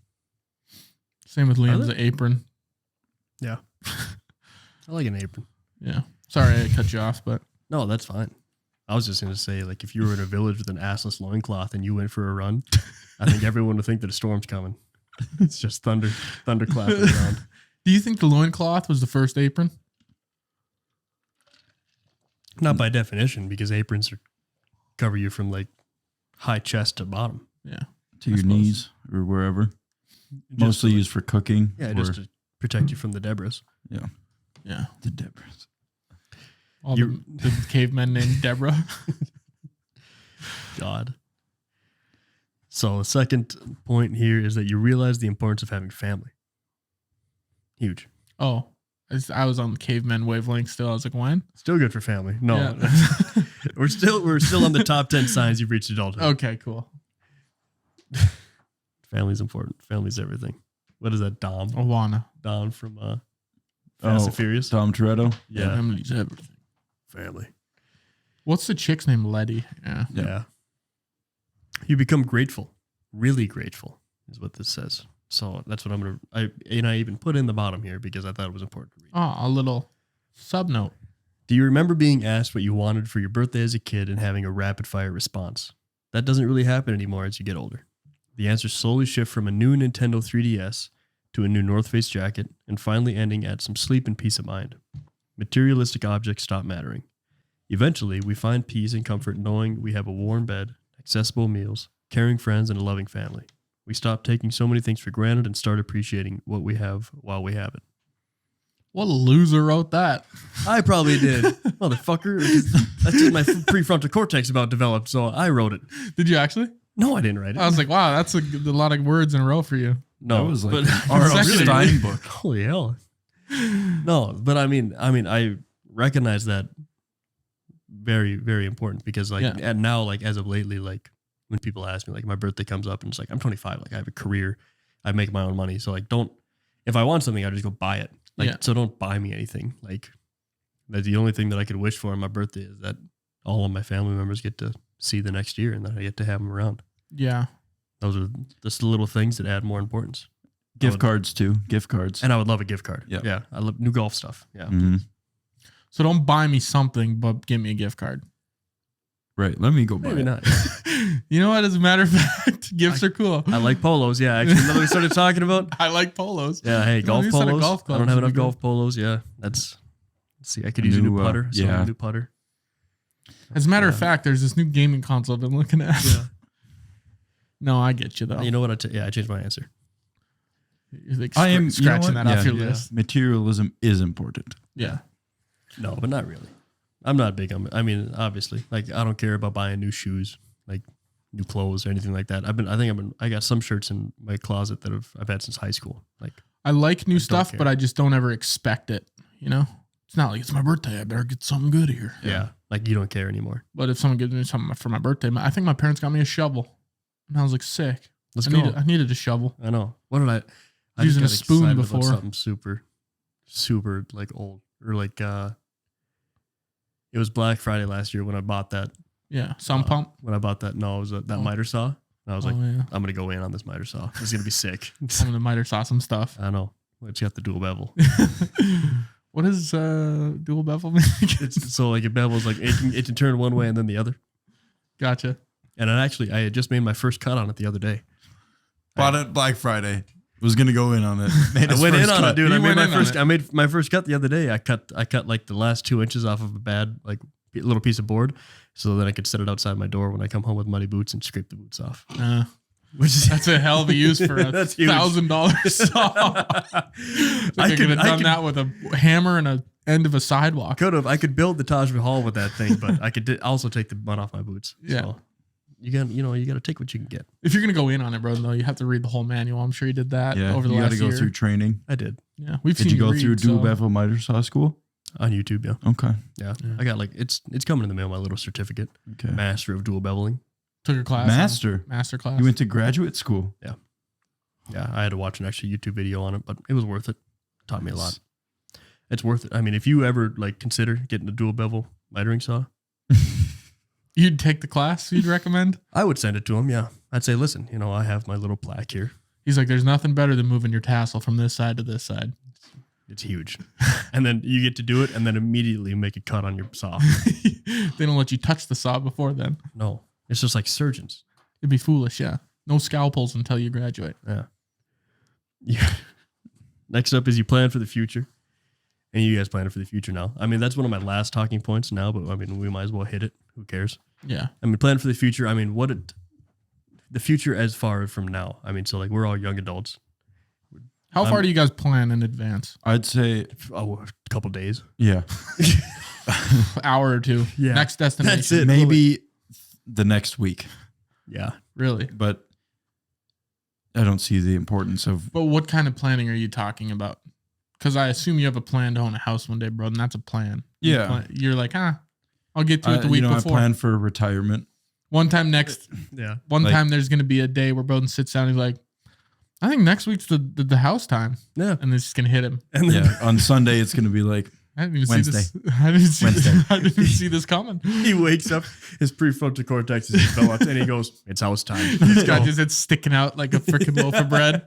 Speaker 2: Same with Liam's apron.
Speaker 1: Yeah. I like an apron.
Speaker 2: Yeah. Sorry I cut you off, but.
Speaker 1: No, that's fine. I was just going to say, like, if you were in a village with an assless loincloth and you went for a run, I think everyone would think that a storm's coming. It's just thunder clapping around.
Speaker 2: Do you think the loincloth was the first apron?
Speaker 1: Not by definition, because aprons cover you from like high chest to bottom.
Speaker 2: Yeah.
Speaker 3: To your knees or wherever. Mostly used for cooking.
Speaker 1: Yeah, just to protect you from the debris.
Speaker 3: Yeah.
Speaker 2: Yeah.
Speaker 3: The debris.
Speaker 2: All the cavemen named Deborah.
Speaker 1: God. So the second point here is that you realize the importance of having family. Huge.
Speaker 2: Oh, I was on the caveman wavelength still. I was like, when?
Speaker 1: Still good for family. No. Yeah. we're still on the top 10 signs you've reached adulthood.
Speaker 2: Okay, cool.
Speaker 1: Family's important. Family's everything. What is that, Dom?
Speaker 2: Owana.
Speaker 1: Dom from Fast and Furious.
Speaker 3: Dom Toretto.
Speaker 2: Yeah. Family's everything.
Speaker 1: Family.
Speaker 2: What's the chick's name? Letty.
Speaker 1: Yeah. You become grateful. Really grateful is what this says. So that's what I even put in the bottom here because I thought it was important to read.
Speaker 2: Oh, a little sub note.
Speaker 1: Do you remember being asked what you wanted for your birthday as a kid and having a rapid fire response? That doesn't really happen anymore as you get older. The answers slowly shift from a new Nintendo 3DS to a new North Face jacket and finally ending at some sleep and peace of mind. Materialistic objects stop mattering. Eventually, we find peace and comfort knowing we have a warm bed, accessible meals, caring friends, and a loving family. We stop taking so many things for granted and start appreciating what we have while we have it.
Speaker 2: What a loser wrote that.
Speaker 1: I probably did. Motherfucker. That's just my prefrontal cortex about developed, so I wrote it.
Speaker 2: Did you actually?
Speaker 1: No, I didn't write it.
Speaker 2: I was like, wow, that's a lot of words in a row for you.
Speaker 1: No,
Speaker 3: that was like R.L. Stein book.
Speaker 1: Holy hell. No, but I mean, I recognize that very, very important because and now, like as of lately, like when people ask me, like my birthday comes up and it's like, I'm 25, like I have a career, I make my own money. So like, if I want something, I just go buy it. So don't buy me anything. Like that's the only thing that I could wish for on my birthday is that all of my family members get to see the next year and that I get to have them around.
Speaker 2: Yeah.
Speaker 1: Those are just the little things that add more importance.
Speaker 3: Gift cards too. Gift cards.
Speaker 1: And I would love a gift card.
Speaker 3: Yep.
Speaker 1: Yeah. I love new golf stuff. Yeah.
Speaker 3: Mm-hmm.
Speaker 2: So don't buy me something, but give me a gift card.
Speaker 3: Right. Let me go buy
Speaker 1: Maybe
Speaker 3: it.
Speaker 1: not.
Speaker 2: You know what? As a matter of fact, gifts are cool.
Speaker 1: I like polos. Yeah. Actually, another we started talking about.
Speaker 2: I like polos.
Speaker 1: Yeah. Hey, golf polos. I don't have enough golf polos. Yeah. Let's see. I could use a new putter. A new putter.
Speaker 2: As a matter of fact, there's this new gaming console I've been looking at. Yeah. No, I get you though.
Speaker 1: You know what? I changed my answer.
Speaker 2: You're like scratching that off your list.
Speaker 3: Materialism is important.
Speaker 2: Yeah.
Speaker 1: No, but not really. I'm not big on it. I mean, obviously, like I don't care about buying new shoes, like new clothes or anything like that. I got some shirts in my closet that I've had since high school. Like
Speaker 2: I like new stuff, but I just don't ever expect it. You know, it's not like it's my birthday. I better get something good here.
Speaker 1: Yeah. Like you don't care anymore.
Speaker 2: But if someone gives me something for my birthday, I think my parents got me a shovel, and I was like, sick.
Speaker 1: Let's go.
Speaker 2: I needed a shovel.
Speaker 1: I know. What did I
Speaker 2: using a spoon before
Speaker 1: something super, super like old or like it was Black Friday last year when I bought that.
Speaker 2: Yeah, sun pump.
Speaker 1: When I bought that, no, it was that miter saw. And I was I'm gonna go in on this miter saw. It's gonna be sick.
Speaker 2: I'm gonna miter saw some stuff.
Speaker 1: I know. It's got the dual bevel.
Speaker 2: What does dual bevel mean?
Speaker 1: So like it bevels like it can turn one way and then the other.
Speaker 2: Gotcha.
Speaker 1: And I had just made my first cut on it the other day.
Speaker 3: Bought it Black Friday. Was gonna go in on it.
Speaker 1: I went in on it, dude. I made my first cut the other day. I cut like the last 2 inches off of a bad like little piece of board, so that I could set it outside my door when I come home with muddy boots and scrape the boots off.
Speaker 2: That's a hell of a use for a $1,000 saw. I could have done that with a hammer and an end of a sidewalk.
Speaker 1: Could have. I could build the Taj Mahal with that thing, but I could also take the mud off my boots.
Speaker 2: Yeah.
Speaker 1: So you got to take what you can get.
Speaker 2: If you're gonna go in on it, bro, though, you have to read the whole manual. I'm sure you did that over the last year.
Speaker 3: You got to go through training.
Speaker 1: I did.
Speaker 2: Yeah,
Speaker 3: Did you go through dual bevel miter saw school
Speaker 1: on YouTube? Yeah.
Speaker 3: Okay.
Speaker 1: Yeah. I got it's coming in the mail. My little certificate.
Speaker 3: Okay.
Speaker 1: Master of dual beveling.
Speaker 2: Took a class. Master class.
Speaker 3: You went to graduate school.
Speaker 1: Yeah. Yeah. I had to watch an actual YouTube video on it, but it was worth it. Taught me a lot. It's worth it. I mean, if you ever consider getting a dual bevel mitering saw,
Speaker 2: you'd take the class. You'd recommend?
Speaker 1: I would send it to him. Yeah. I'd say, listen, I have my little plaque here.
Speaker 2: He's like, there's nothing better than moving your tassel from this side to this side.
Speaker 1: It's huge. And then you get to do it and then immediately make a cut on your saw.
Speaker 2: They don't let you touch the saw before then.
Speaker 1: No. It's just like surgeons.
Speaker 2: It'd be foolish, yeah. No scalpels until you graduate.
Speaker 1: Yeah. Next up is you plan for the future. And you guys plan for the future now. I mean, that's one of my last talking points now, but I mean, we might as well hit it. Who cares?
Speaker 2: Yeah.
Speaker 1: I mean, plan for the future. I mean, the future as far from now. I mean, so we're all young adults.
Speaker 2: How far do you guys plan in advance?
Speaker 1: I'd say a couple days.
Speaker 3: Yeah.
Speaker 2: Hour or two.
Speaker 1: Yeah.
Speaker 2: Next destination.
Speaker 1: That's it.
Speaker 3: Maybe the next week.
Speaker 1: Yeah.
Speaker 2: Really?
Speaker 3: But I don't see the importance of.
Speaker 2: But what kind of planning are you talking about? Because I assume you have a plan to own a house one day, bro, and that's a plan.
Speaker 3: Yeah.
Speaker 2: You're like, I'll get to it the week before.
Speaker 3: I plan for retirement.
Speaker 2: One time there's going to be a day where Broden sits down and he's like, I think next week's the house time.
Speaker 1: Yeah.
Speaker 2: And it's just going to hit him.
Speaker 1: And then
Speaker 3: on Sunday, it's going to be like,
Speaker 2: I didn't even
Speaker 3: Wednesday.
Speaker 2: see this. I didn't even see this coming.
Speaker 1: He wakes up, his prefrontal cortex is developed, and he goes, it's house time.
Speaker 2: This guy just it's sticking out like a freaking loaf of bread.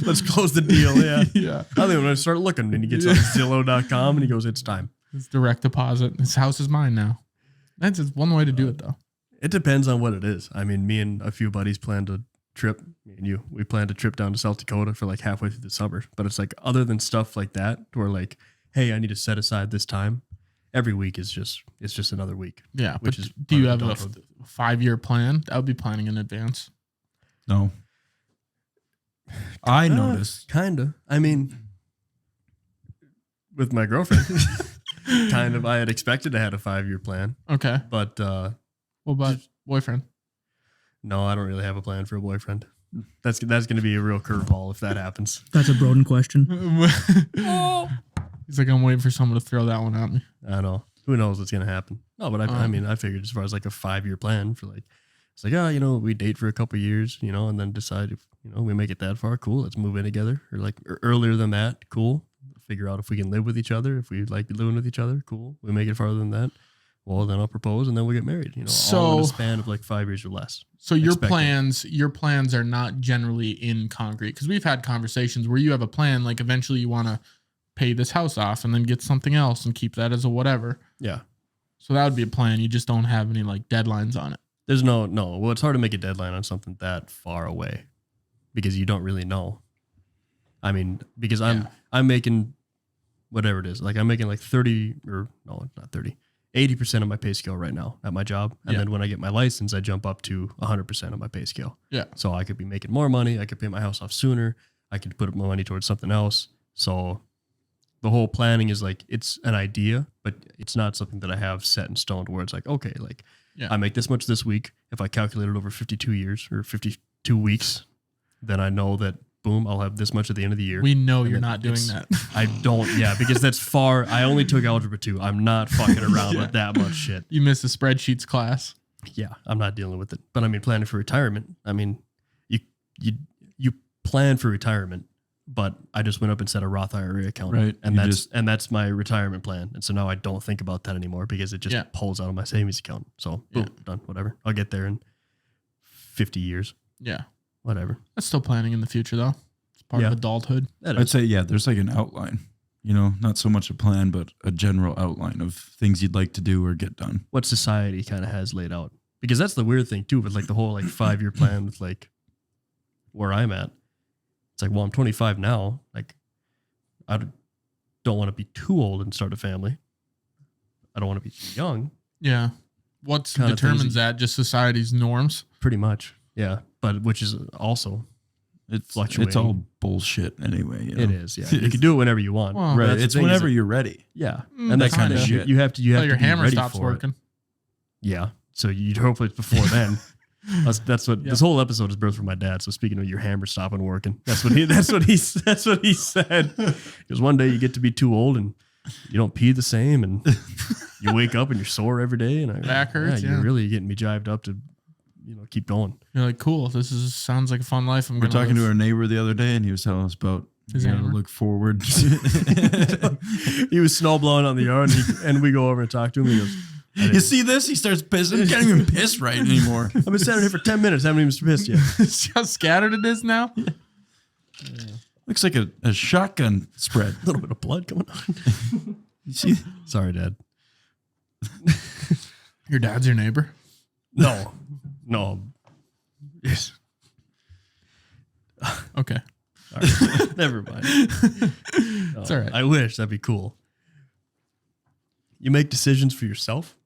Speaker 1: Let's close the deal. Yeah.
Speaker 2: Yeah.
Speaker 1: I think when I start looking, and he gets on Zillow.com and he goes, it's time.
Speaker 2: It's direct deposit. This house is mine now. That's just one way to do it, though.
Speaker 1: It depends on what it is. I mean, me and a few buddies planned a trip. Me and you, we planned a trip down to South Dakota for halfway through the summer. But it's other than stuff like that, where hey, I need to set aside this time. Every week is just another week.
Speaker 2: Yeah. Which is do you have a 5-year plan? I would be planning in advance.
Speaker 3: No. I noticed.
Speaker 1: Kind of. I mean, with my girlfriend, kind of. I had expected to have a 5-year plan.
Speaker 2: Okay.
Speaker 1: But
Speaker 2: what about boyfriend?
Speaker 1: No, I don't really have a plan for a boyfriend. That's going to be a real curveball if that happens.
Speaker 4: That's a Broden question.
Speaker 2: He's like, I'm waiting for someone to throw that one at me.
Speaker 1: I know. Who knows what's going to happen? No, but I mean, I figured as far as a 5-year plan for it's we date for a couple years, and then decide if, we make it that far, cool, let's move in together. Or earlier than that, cool. Figure out if we can live with each other, if we like living with each other, cool. We make it farther than that. Well, then I'll propose and then we'll get married, all in a span of 5 years or less.
Speaker 2: So your plans are not generally in concrete, because we've had conversations where you have a plan, eventually you want to pay this house off and then get something else and keep that as a whatever.
Speaker 1: Yeah.
Speaker 2: So that would be a plan. You just don't have any deadlines on it.
Speaker 1: There's no. Well, it's hard to make a deadline on something that far away because you don't really know. I mean, because I'm making whatever it is. I'm making 30 or no, not 30. 80% of my pay scale right now at my job. And then when I get my license, I jump up to 100% of my pay scale.
Speaker 2: Yeah.
Speaker 1: So I could be making more money. I could pay my house off sooner. I could put my money towards something else. So the whole planning is it's an idea, but it's not something that I have set in stone to where it's okay, I make this much this week. If I calculate it over 52 years or 52 weeks, then I know that boom, I'll have this much at the end of the year.
Speaker 2: We know you're not doing that.
Speaker 1: I don't, because that's far. I only took Algebra 2. I'm not fucking around with that much shit.
Speaker 2: You missed the spreadsheets class.
Speaker 1: Yeah, I'm not dealing with it. But I mean, planning for retirement. I mean, you plan for retirement, but I just went up and set a Roth IRA account.
Speaker 3: Right.
Speaker 1: And that's my retirement plan. And so now I don't think about that anymore because it just pulls out of my savings account. So boom, done, whatever. I'll get there in 50 years.
Speaker 2: Yeah.
Speaker 1: Whatever.
Speaker 2: That's still planning in the future, though. It's part of adulthood.
Speaker 3: I'd say, there's an outline, not so much a plan, but a general outline of things you'd like to do or get done.
Speaker 1: What society kind of has laid out. Because that's the weird thing, too, with the whole 5-year plan with where I'm at. It's well, I'm 25 now. I don't want to be too old and start a family. I don't want to be too young.
Speaker 2: Yeah. What determines that? Just society's norms?
Speaker 1: Pretty much. Yeah, but which is also
Speaker 3: It's
Speaker 1: fluctuating.
Speaker 3: all bullshit anyway. You know?
Speaker 1: It is. Yeah, you can do it whenever you want.
Speaker 2: Well,
Speaker 3: Right. It's whenever you're ready.
Speaker 1: Yeah,
Speaker 2: and
Speaker 1: that
Speaker 3: kind of shit.
Speaker 1: You have to
Speaker 2: your
Speaker 1: be
Speaker 2: hammer
Speaker 1: ready
Speaker 2: stops
Speaker 1: for
Speaker 2: working.
Speaker 1: it. Yeah, so you'd hopefully it's before then. That's what this whole episode is birthed from my dad. So speaking of your hammer stopping working, that's what he said. Because one day you get to be too old and you don't pee the same, and you wake up and you're sore every day, and
Speaker 2: back hurts.
Speaker 1: You're really getting me jived up to, keep going.
Speaker 2: You're like, cool. This sounds like a fun life.
Speaker 3: We're talking to our neighbor the other day, and he was telling us about
Speaker 2: his hammer.
Speaker 3: Look forward.
Speaker 1: He was snow blowing on the yard, and we go over and talk to him. He goes,
Speaker 3: "You see this? He starts pissing. He can't even piss right anymore."
Speaker 1: I've been standing here for 10 minutes. Haven't even pissed yet.
Speaker 2: See how scattered it is now?
Speaker 3: Yeah. Looks like a shotgun spread.
Speaker 1: A little bit of blood coming on.
Speaker 3: You see?
Speaker 1: Sorry, Dad.
Speaker 2: Your dad's your neighbor?
Speaker 1: No. Yes.
Speaker 2: Okay.
Speaker 1: All right. Never mind.
Speaker 2: It's all right.
Speaker 1: I wish. That'd be cool. You make decisions for yourself.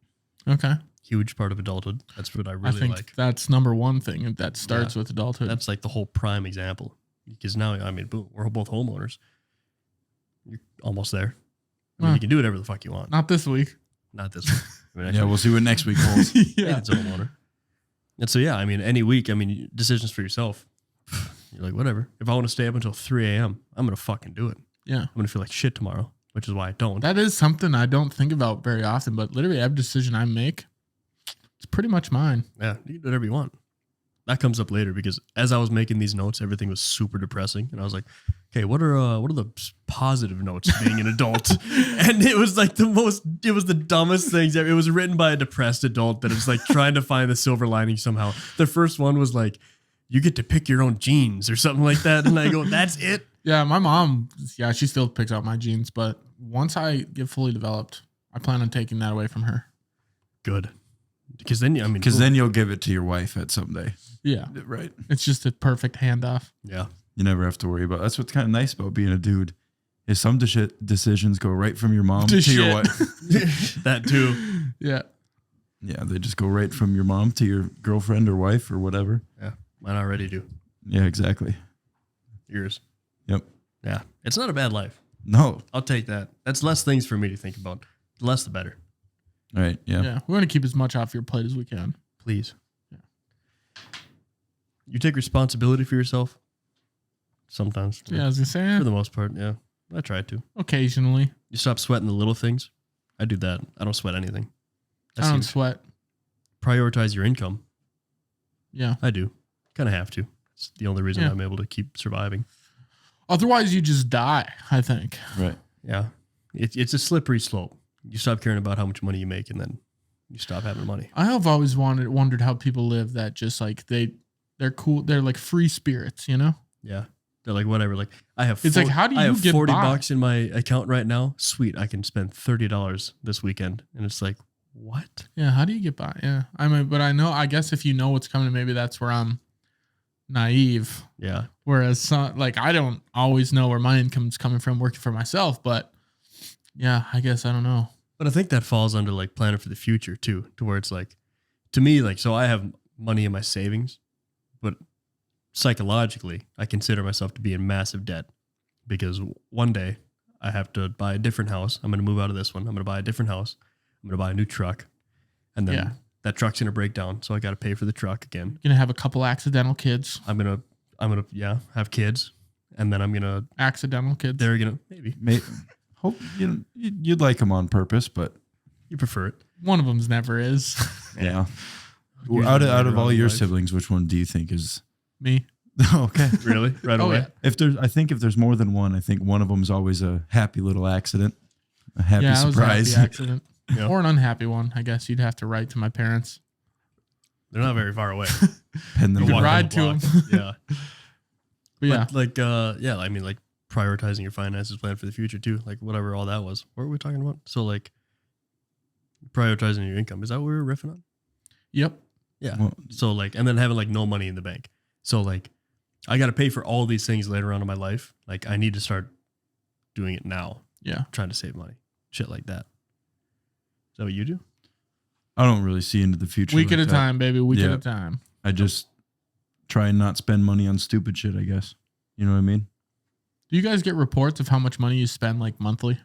Speaker 2: Okay.
Speaker 1: Huge part of adulthood. That's what I really
Speaker 2: think
Speaker 1: like.
Speaker 2: that's number one thing that starts with adulthood.
Speaker 1: That's like the whole prime example. Because now, boom, we're both homeowners. You're almost there. You can do whatever the fuck you want.
Speaker 2: Not this week.
Speaker 1: Not this week.
Speaker 3: Yeah, we'll see what next week holds.
Speaker 1: Yeah. It's a homeowner. And so, any week, decisions for yourself. You're like, whatever. If I want to stay up until 3 a.m., I'm going to fucking do it.
Speaker 2: Yeah.
Speaker 1: I'm going to feel like shit tomorrow, which is why I don't.
Speaker 2: That is something I don't think about very often, but literally every decision I make, it's pretty much mine.
Speaker 1: Yeah, you can do whatever you want. That comes up later because as I was making these notes, everything was super depressing. And I was like, okay, what are the positive notes of being an adult? And it was like it was the dumbest things ever. It was written by a depressed adult that is like trying to find the silver lining somehow. The first one was like, you get to pick your own jeans or something like that. And I go, that's it?
Speaker 2: Yeah, my mom, she still picks out my jeans. But once I get fully developed, I plan on taking that away from her.
Speaker 1: Good. Because then,
Speaker 3: then you'll give it to your wife at someday.
Speaker 2: Yeah.
Speaker 3: Right.
Speaker 2: It's just a perfect handoff.
Speaker 1: Yeah.
Speaker 3: You never have to worry about. That's what's kind of nice about being a dude. Is some decisions go right from your mom to your wife.
Speaker 1: That too.
Speaker 2: Yeah.
Speaker 3: Yeah, they just go right from your mom to your girlfriend or wife or whatever.
Speaker 1: Yeah. Mine already do.
Speaker 3: Yeah, exactly.
Speaker 1: Yours.
Speaker 3: Yep.
Speaker 1: Yeah. It's not a bad life.
Speaker 3: No.
Speaker 1: I'll take that. That's less things for me to think about. The less the better.
Speaker 3: Right. Yeah.
Speaker 2: Yeah. We're going to keep as much off your plate as we can.
Speaker 1: Please.
Speaker 2: Yeah.
Speaker 1: You take responsibility for yourself sometimes.
Speaker 2: Yeah, I was going to say.
Speaker 1: For the most part, yeah. I try to.
Speaker 2: Occasionally.
Speaker 1: You stop sweating the little things. I do that. I don't sweat anything.
Speaker 2: I don't sweat.
Speaker 1: Prioritize your income.
Speaker 2: Yeah.
Speaker 1: I do. Kind of have to. It's the only reason I'm able to keep surviving.
Speaker 2: Otherwise, you just die, I think.
Speaker 3: Right.
Speaker 1: Yeah. It's a slippery slope. You stop caring about how much money you make and then you stop having money.
Speaker 2: I have always wondered how people live that just like they're cool. They're like free spirits, you know?
Speaker 1: Yeah. They're like, whatever. Like I have,
Speaker 2: it's like, how do you get
Speaker 1: $40 in my account right now? Sweet. I can spend $30 this weekend. And it's like, what?
Speaker 2: Yeah. How do you get by? Yeah. But I guess if you know what's coming, maybe that's where I'm naive.
Speaker 1: Yeah.
Speaker 2: Whereas I don't always know where my income's coming from working for myself, but yeah, I guess I don't know.
Speaker 1: But I think that falls under like planning for the future too, to where it's like, to me, like, so I have money in my savings, but psychologically, I consider myself to be in massive debt because one day I have to buy a different house. I'm going to move out of this one. I'm going to buy a different house. I'm going to buy a new truck. And then that truck's going to break down. So I got to pay for the truck again.
Speaker 2: You're going to have a couple accidental kids.
Speaker 1: I'm going to have kids. And then I'm going to.
Speaker 2: Accidental kids.
Speaker 1: They're going to, maybe.
Speaker 3: Hope you'd like them on purpose, but
Speaker 1: you prefer it.
Speaker 2: One of them's never is.
Speaker 3: Yeah. Out of all your siblings, which one do you think is
Speaker 2: me?
Speaker 3: Okay.
Speaker 1: Really? Right away.
Speaker 2: Yeah.
Speaker 3: If there's more than one, I think one of them is always a happy little accident, a happy surprise,
Speaker 2: a happy accident, or an unhappy one. I guess you'd have to write to my parents.
Speaker 1: They're not very far away.
Speaker 3: Pen them.
Speaker 2: You can ride to them.
Speaker 1: Yeah.
Speaker 2: But
Speaker 1: like prioritizing your finances, plan for the future too, like whatever all that was. What were we talking about? So like prioritizing your income, is that what we were riffing on?
Speaker 2: Yep.
Speaker 1: Yeah. Well, so like, and then having like no money in the bank. So like, I got to pay for all these things later on in my life. Like I need to start doing it now.
Speaker 2: Yeah.
Speaker 1: Trying to save money, shit like that. Is that what you do?
Speaker 3: I don't really see into the future.
Speaker 2: Week at a time, baby. Week at a time.
Speaker 3: I just try and not spend money on stupid shit, I guess. You know what I mean?
Speaker 2: Do you guys get reports of how much money you spend like monthly?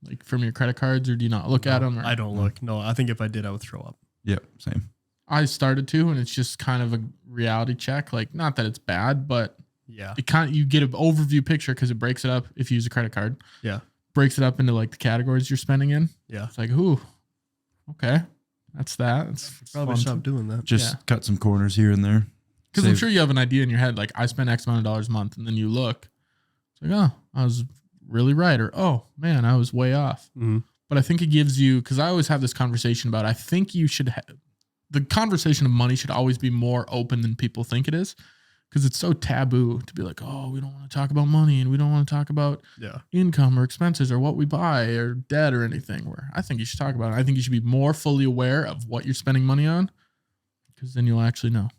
Speaker 2: Like from your credit cards, or do you not look at them? Or?
Speaker 1: I don't look. No, I think if I did, I would throw up.
Speaker 3: Yep, same.
Speaker 2: I started to, and it's just kind of a reality check. Like, not that it's bad, but
Speaker 1: yeah,
Speaker 2: it kind of, you get an overview picture because it breaks it up if you use a credit card.
Speaker 1: Yeah.
Speaker 2: Breaks it up into like the categories you're spending in.
Speaker 1: Yeah.
Speaker 2: It's like, ooh, okay. That's that. It's
Speaker 1: probably stop doing that.
Speaker 3: Just cut some corners here and there.
Speaker 2: Because I'm sure you have an idea in your head, like I spend X amount of dollars a month, and then you look, it's like, oh, I was really right, or oh man, I was way off.
Speaker 1: Mm-hmm.
Speaker 2: But I think it gives you, because I always have this conversation about, I think you should the conversation of money should always be more open than people think it is, because it's so taboo to be like, oh, we don't want to talk about money, and we don't want to talk about income or expenses or what we buy or debt or anything. Where I think you should talk about it. I think you should be more fully aware of what you're spending money on, because then you'll actually know.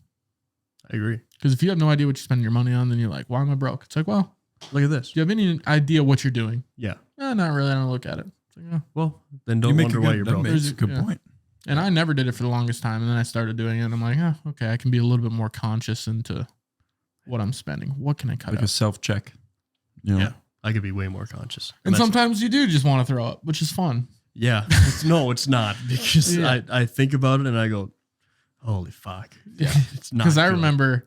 Speaker 1: I agree.
Speaker 2: Because if you have no idea what you're spending your money on, then you're like, why am I broke? It's like, well,
Speaker 1: look at this.
Speaker 2: Do you have any idea what you're doing?
Speaker 1: Yeah.
Speaker 2: Not really. I don't look at it. It's like, oh.
Speaker 1: Well, then don't wonder why you're broke.
Speaker 3: That's a good point.
Speaker 2: And I never did it for the longest time. And then I started doing it. And I'm like, oh, okay, I can be a little bit more conscious into what I'm spending. What can I cut out?
Speaker 3: Like a self-check. You know?
Speaker 1: Yeah. I could be way more conscious.
Speaker 2: And sometimes you do just want to throw up, which is fun.
Speaker 1: Yeah. No, it's not. Because I think about it and I go, holy fuck.
Speaker 2: Yeah.
Speaker 1: It's not.
Speaker 2: Because I remember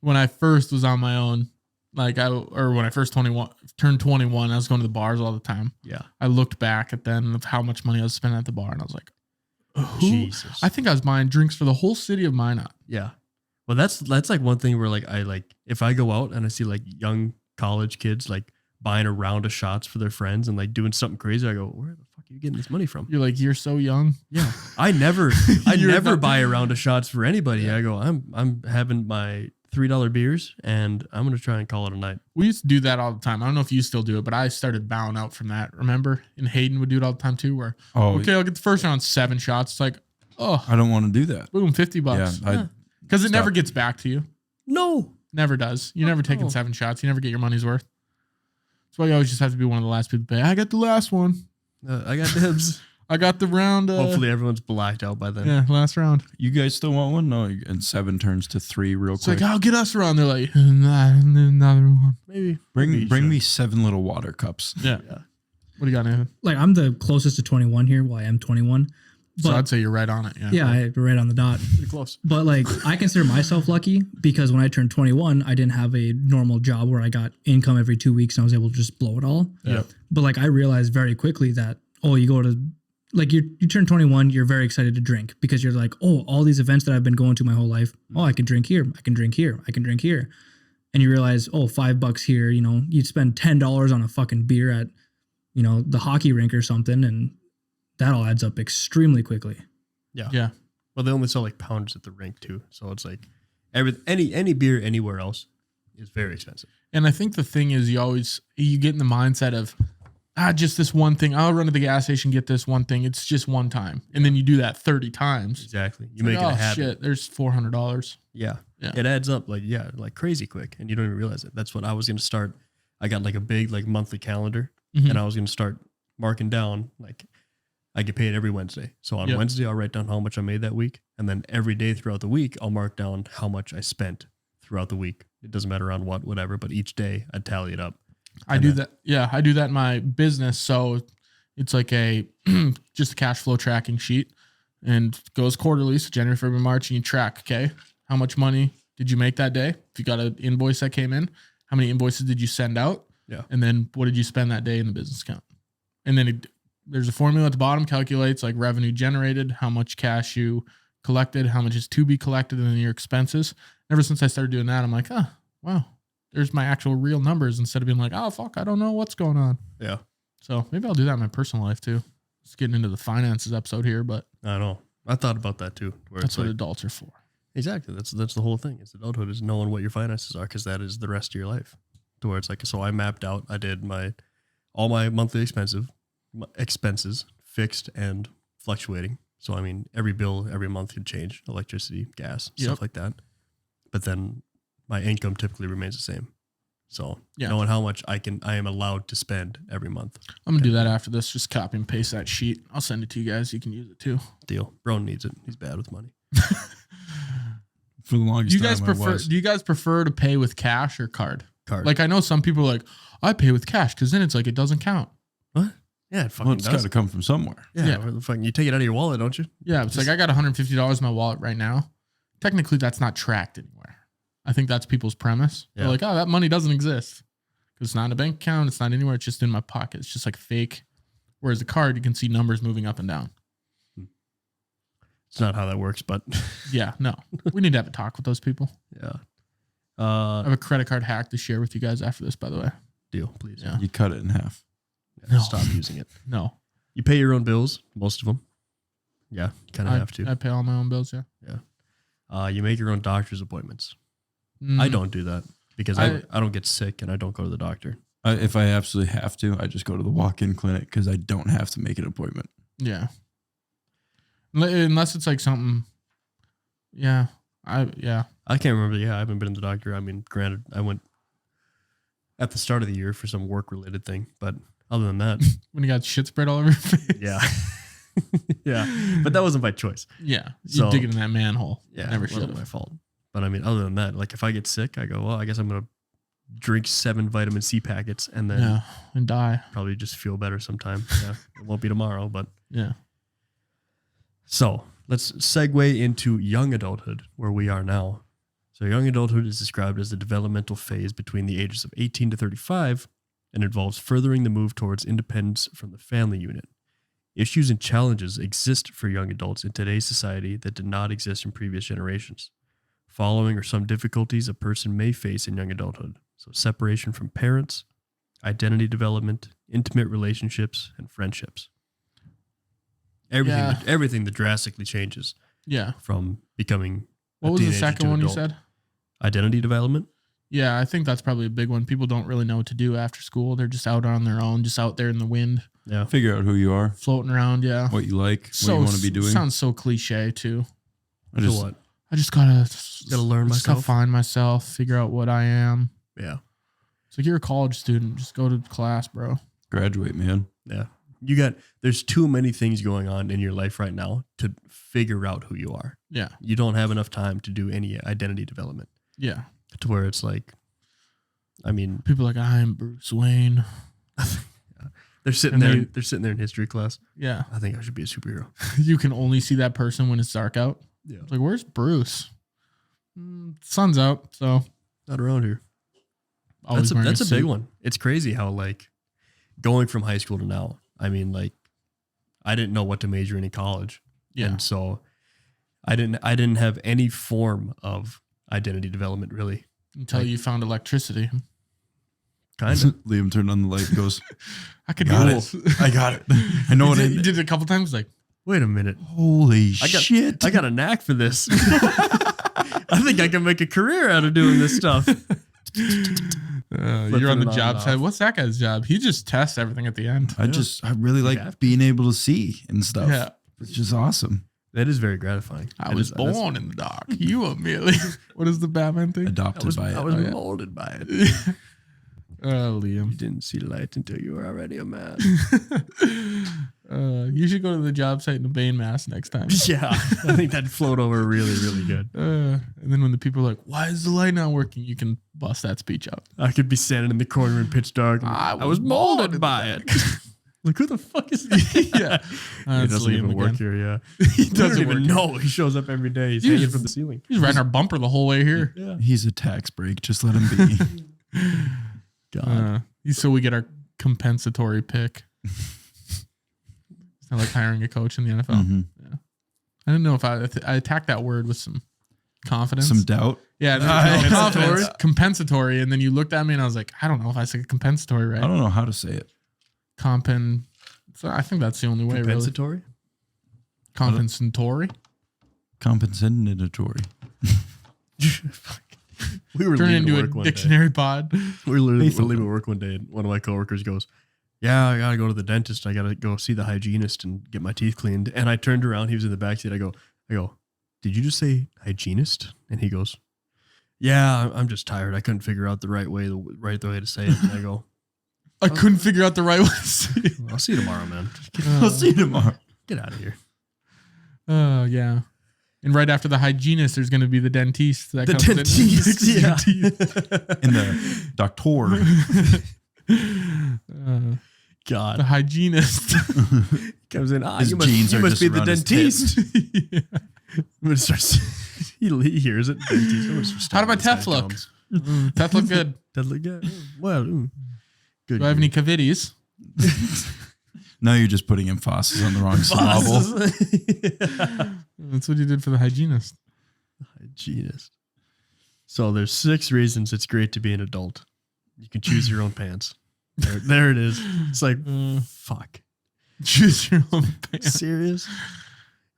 Speaker 2: when I first was on my own, when I first turned 21, I was going to the bars all the time.
Speaker 1: Yeah.
Speaker 2: I looked back at then of how much money I was spending at the bar, and I was like,
Speaker 1: Jesus.
Speaker 2: I think I was buying drinks for the whole city of Minot.
Speaker 1: Yeah. Well, that's like one thing where if I go out and I see like young college kids like buying a round of shots for their friends and like doing something crazy, I go, where the fuck are you getting this money from?
Speaker 2: You're like, you're so young.
Speaker 1: Yeah. I never buy a round of shots for anybody. Yeah. I go, I'm having my $3 beers and I'm going to try and call it a night.
Speaker 2: We used to do that all the time. I don't know if you still do it, but I started bowing out from that. Remember? And Hayden would do it all the time too, where, okay, I'll get the first round 7 shots. It's like, oh,
Speaker 3: I don't want to do that.
Speaker 2: Boom, $50.
Speaker 3: Yeah.
Speaker 2: Because it never gets back to you.
Speaker 1: No.
Speaker 2: Never does. You're never taking 7 shots. You never get your money's worth. That's why you always just have to be one of the last people to pay. I got the last one.
Speaker 1: I got dibs.
Speaker 2: I got the round.
Speaker 1: Hopefully everyone's blacked out by then.
Speaker 2: Yeah, last round.
Speaker 3: You guys still want one? No, and 7 turns to 3 real quick.
Speaker 2: It's like, I'll get us a round. They're like, another one.
Speaker 1: Maybe.
Speaker 3: Bring me 7 little water cups.
Speaker 2: Yeah. What do you got, Nathan?
Speaker 4: Like, I'm the closest to 21 here. Well, I am 21.
Speaker 2: So I'd say you're right on it.
Speaker 4: Yeah, I'm right on the dot.
Speaker 1: Pretty close.
Speaker 4: But like, I consider myself lucky because when I turned 21, I didn't have a normal job where I got income every 2 weeks and I was able to just blow it all.
Speaker 2: Yeah.
Speaker 4: But like, I realized very quickly that, you go to, like, you turn 21, you're very excited to drink because you're like, all these events that I've been going to my whole life, I can drink here, I can drink here, I can drink here. And you realize, $5 here, you'd spend $10 on a fucking beer at, the hockey rink or something, and that all adds up extremely quickly.
Speaker 1: Yeah.
Speaker 2: Yeah.
Speaker 1: Well, they only sell like pounds at the rink too. So it's like any beer anywhere else is very expensive.
Speaker 2: And I think the thing is you get in the mindset of, just this one thing. I'll run to the gas station, get this one thing. It's just one time. And then you do that 30 times.
Speaker 1: Exactly. You make it a habit.
Speaker 2: Shit, there's $400.
Speaker 1: Yeah. It adds up like crazy quick. And you don't even realize it. That's what I was going to start. I got like a big like monthly calendar and I was going to start marking down, like I get paid every Wednesday. So on Wednesday, I'll write down how much I made that week. And then every day throughout the week, I'll mark down how much I spent throughout the week. It doesn't matter on whatever, but each day I tally it up.
Speaker 2: I do that. Yeah, I do that in my business. So it's like just a cash flow tracking sheet and it goes quarterly. So January, February, March, and you track, okay, how much money did you make that day? If you got an invoice that came in, how many invoices did you send out?
Speaker 1: Yeah.
Speaker 2: And then what did you spend that day in the business account? And then there's a formula at the bottom, calculates like revenue generated, how much cash you collected, how much is to be collected, and then your expenses. Ever since I started doing that, I'm like, wow. There's my actual real numbers instead of being like, fuck, I don't know what's going on.
Speaker 1: Yeah.
Speaker 2: So maybe I'll do that in my personal life too. Just getting into the finances episode here, but
Speaker 1: I know. I thought about that too.
Speaker 2: That's what adults are for.
Speaker 1: Exactly. That's the whole thing. It's adulthood is knowing what your finances are because that is the rest of your life. To where it's like, so I mapped out, I did all my monthly expenses fixed and fluctuating. So, I mean, every bill every month could change, electricity, gas, stuff like that. But then my income typically remains the same. So knowing how much I am allowed to spend every month.
Speaker 2: I'm going to do that after this. Just copy and paste that sheet. I'll send it to you guys. You can use it too.
Speaker 1: Deal. Broden needs it. He's bad with money.
Speaker 3: For the longest
Speaker 2: Do you guys prefer to pay with cash or card?
Speaker 1: Card.
Speaker 2: Like I know some people are like, I pay with cash because then it's like it doesn't count.
Speaker 1: What? Yeah, it fucking
Speaker 3: Well, it's got
Speaker 1: does.
Speaker 3: to come from somewhere.
Speaker 1: Yeah. Where the fuck, you take it out of your wallet, don't you?
Speaker 2: Yeah, it's like I got $150 in my wallet right now. Technically, that's not tracked anywhere. I think that's people's premise.
Speaker 1: Yeah.
Speaker 2: They're like, oh, that money doesn't exist because it's not in a bank account. It's not anywhere. It's just in my pocket. It's just like fake. Whereas the card, you can see numbers moving up and down.
Speaker 1: It's not how that works, but
Speaker 2: Yeah, no. We need to have a talk with those people.
Speaker 1: yeah.
Speaker 2: I have a credit card hack to share with you guys after this, by the way.
Speaker 1: Deal, please.
Speaker 2: Yeah.
Speaker 3: You cut it in half.
Speaker 1: Yeah,
Speaker 2: No.
Speaker 1: Stop using it.
Speaker 2: No.
Speaker 1: You pay your own bills, most of them. Yeah, you kind of have to.
Speaker 2: I pay all my own bills, yeah.
Speaker 1: You make your own doctor's appointments.
Speaker 2: Mm,
Speaker 1: I don't do that because I don't get sick and I don't go to the doctor.
Speaker 3: If I absolutely have to, I just go to the walk-in clinic because I don't have to make an appointment.
Speaker 2: Yeah. Unless it's like something. Yeah.
Speaker 1: I can't remember. Yeah, I haven't been to the doctor. I mean, granted, I went at the start of the year for some work-related thing, but other than that,
Speaker 2: When you got shit spread all over your face.
Speaker 1: yeah. Yeah, but that wasn't by choice.
Speaker 2: Yeah.
Speaker 1: So-
Speaker 2: You dig it in that manhole.
Speaker 1: Yeah,
Speaker 2: Never
Speaker 1: it wasn't
Speaker 2: should
Speaker 1: my
Speaker 2: have.
Speaker 1: fault. But I mean, other than that, like if I get sick, I go, well, I guess I'm gonna drink 7 vitamin C packets and then
Speaker 2: Yeah. And die.
Speaker 1: probably just feel better sometime. Yeah, it won't be tomorrow, but
Speaker 2: Yeah.
Speaker 1: so let's segue into young adulthood, where we are now. So young adulthood is described as the developmental phase between the ages of 18 to 35 and involves furthering the move towards independence from the family unit. Issues and challenges exist for young adults in today's society that did not exist in previous generations. Following are some difficulties a person may face in young adulthood. So separation from parents, identity development, intimate relationships, and friendships. Everything that drastically changes
Speaker 2: Yeah.
Speaker 1: from becoming
Speaker 2: What
Speaker 1: a
Speaker 2: was the
Speaker 1: teenager to
Speaker 2: second one you
Speaker 1: adult.
Speaker 2: said?
Speaker 1: Identity development.
Speaker 2: Yeah, I think that's probably a big one. People don't really know what to do after school. They're just out on their own, just out there in the wind,
Speaker 1: Yeah.
Speaker 3: Figure out who you are,
Speaker 2: floating around. Yeah.
Speaker 3: what you like, what
Speaker 2: So
Speaker 3: you want to be doing.
Speaker 2: Sounds so cliche too.
Speaker 3: I just,
Speaker 1: So what?
Speaker 2: I just gotta
Speaker 1: learn
Speaker 2: just gotta
Speaker 1: myself.
Speaker 2: find myself, figure out what I am.
Speaker 1: Yeah.
Speaker 2: It's like you're a college student. Just go to class, bro.
Speaker 3: graduate, man.
Speaker 1: Yeah. There's too many things going on in your life right now to figure out who you are.
Speaker 2: Yeah.
Speaker 1: You don't have enough time to do any identity development
Speaker 2: Yeah.
Speaker 1: to where it's like, I mean,
Speaker 2: People are like, I'm Bruce Wayne.
Speaker 1: they're sitting
Speaker 2: And
Speaker 1: there.
Speaker 2: they-
Speaker 1: They're sitting there in history class.
Speaker 2: Yeah.
Speaker 1: I think I should be a superhero.
Speaker 2: You can only see that person when it's dark out.
Speaker 1: Yeah.
Speaker 2: It's like, where's Bruce? Sun's out, so
Speaker 1: Not around here.
Speaker 2: always wearing
Speaker 1: That's a big
Speaker 2: suit.
Speaker 1: one. It's crazy how like going from high school to now. I mean, like I didn't know what to major in college.
Speaker 2: Yeah.
Speaker 1: And so I didn't have any form of identity development really.
Speaker 2: Until you found electricity.
Speaker 1: Kind of.
Speaker 3: Liam turned on the light and goes,
Speaker 2: I could
Speaker 3: got
Speaker 2: do
Speaker 3: it.
Speaker 2: this.
Speaker 3: I got it. I know what
Speaker 2: You did it a couple times, like,
Speaker 1: Wait a minute.
Speaker 3: Holy shit.
Speaker 1: I got a knack for this. I think I can make a career out of doing this stuff.
Speaker 2: you're on the
Speaker 1: it on
Speaker 2: job
Speaker 1: and
Speaker 2: side.
Speaker 1: off.
Speaker 2: What's that guy's job? He just tests everything at the end.
Speaker 3: I really
Speaker 1: have
Speaker 3: like being able to see and stuff.
Speaker 2: Yeah.
Speaker 3: It's just awesome.
Speaker 1: That is very gratifying.
Speaker 2: I
Speaker 1: That
Speaker 2: was
Speaker 1: is- that's-
Speaker 2: born in the dark. You a Millie. What is the Batman thing?
Speaker 3: Adopted by it.
Speaker 1: I was
Speaker 2: Oh, yeah.
Speaker 1: molded by it.
Speaker 2: Oh,
Speaker 1: You
Speaker 2: Liam.
Speaker 1: didn't see light until you were already a man.
Speaker 2: You should go to the job site in a Bane mask next time.
Speaker 1: Yeah, I think that'd float over really, really good.
Speaker 2: And then when the people are like, why is the light not working? You can bust that speech out.
Speaker 1: I could be standing in the corner in pitch dark. and
Speaker 2: I
Speaker 1: I was molded by it. Like, who the fuck is that?
Speaker 2: Yeah.
Speaker 1: He
Speaker 2: That's
Speaker 1: doesn't
Speaker 2: Liam
Speaker 1: even work
Speaker 2: again.
Speaker 1: here, yeah.
Speaker 2: He
Speaker 1: He
Speaker 2: doesn't
Speaker 1: doesn't even
Speaker 2: work
Speaker 1: know. He shows up every day. He's
Speaker 2: He
Speaker 1: hanging
Speaker 2: just-
Speaker 1: from the ceiling.
Speaker 2: He's riding our bumper the whole way here.
Speaker 1: Yeah.
Speaker 3: He's a tax break. Just let him be.
Speaker 1: God.
Speaker 2: So we get our compensatory pick. It's not like hiring a coach in the NFL.
Speaker 3: Mhm.
Speaker 2: I didn't know if I attacked that word with some confidence.
Speaker 3: Some doubt.
Speaker 2: Yeah,
Speaker 3: Compensatory.
Speaker 2: compensatory. And then you looked at me and I was like, I don't know if I said compensatory right.
Speaker 3: I don't know how to say it.
Speaker 2: So I think that's the only way, really.
Speaker 1: Compensatory?
Speaker 2: Compensatory.
Speaker 3: Compensatory.
Speaker 1: We were
Speaker 2: Turn it
Speaker 1: leaving
Speaker 2: into
Speaker 1: work
Speaker 2: a
Speaker 1: one day.
Speaker 2: dictionary pod.
Speaker 1: We were literally
Speaker 3: Lethal.
Speaker 1: leaving work one day, and one of my coworkers goes, "Yeah, I gotta go to the dentist. I gotta go see the hygienist and get my teeth cleaned." And I turned around. He was in the back seat. I go, "Did you just say hygienist?" And he goes, "Yeah, I'm just tired. I couldn't figure out the right way to say it." And I go,
Speaker 2: I couldn't figure out the right way to say it.
Speaker 1: "I'll see you tomorrow, man.
Speaker 3: I'll see you tomorrow.
Speaker 1: Get out of here."
Speaker 2: Oh, yeah. And right after the hygienist, there's going to be the dentist.
Speaker 1: The dentist, yeah.
Speaker 3: And the doctor.
Speaker 1: God.
Speaker 2: The hygienist.
Speaker 1: Comes in.
Speaker 3: His jeans
Speaker 1: you
Speaker 3: are
Speaker 1: must
Speaker 3: just
Speaker 1: be the
Speaker 3: around his
Speaker 1: dentist.
Speaker 2: Yeah.
Speaker 1: I'm gonna start. He hears it. Dentist.
Speaker 2: How did my teeth look? Teeth look good.
Speaker 1: That look good. Well, good.
Speaker 2: Do I have any cavities?
Speaker 3: Now you're just putting emphasis on the wrong syllable.
Speaker 2: That's what he did for the hygienist.
Speaker 1: Hygienist. So there's 6 reasons it's great to be an adult. You can choose your own pants. There it is. It's like, fuck.
Speaker 2: Choose your own pants.
Speaker 1: Serious?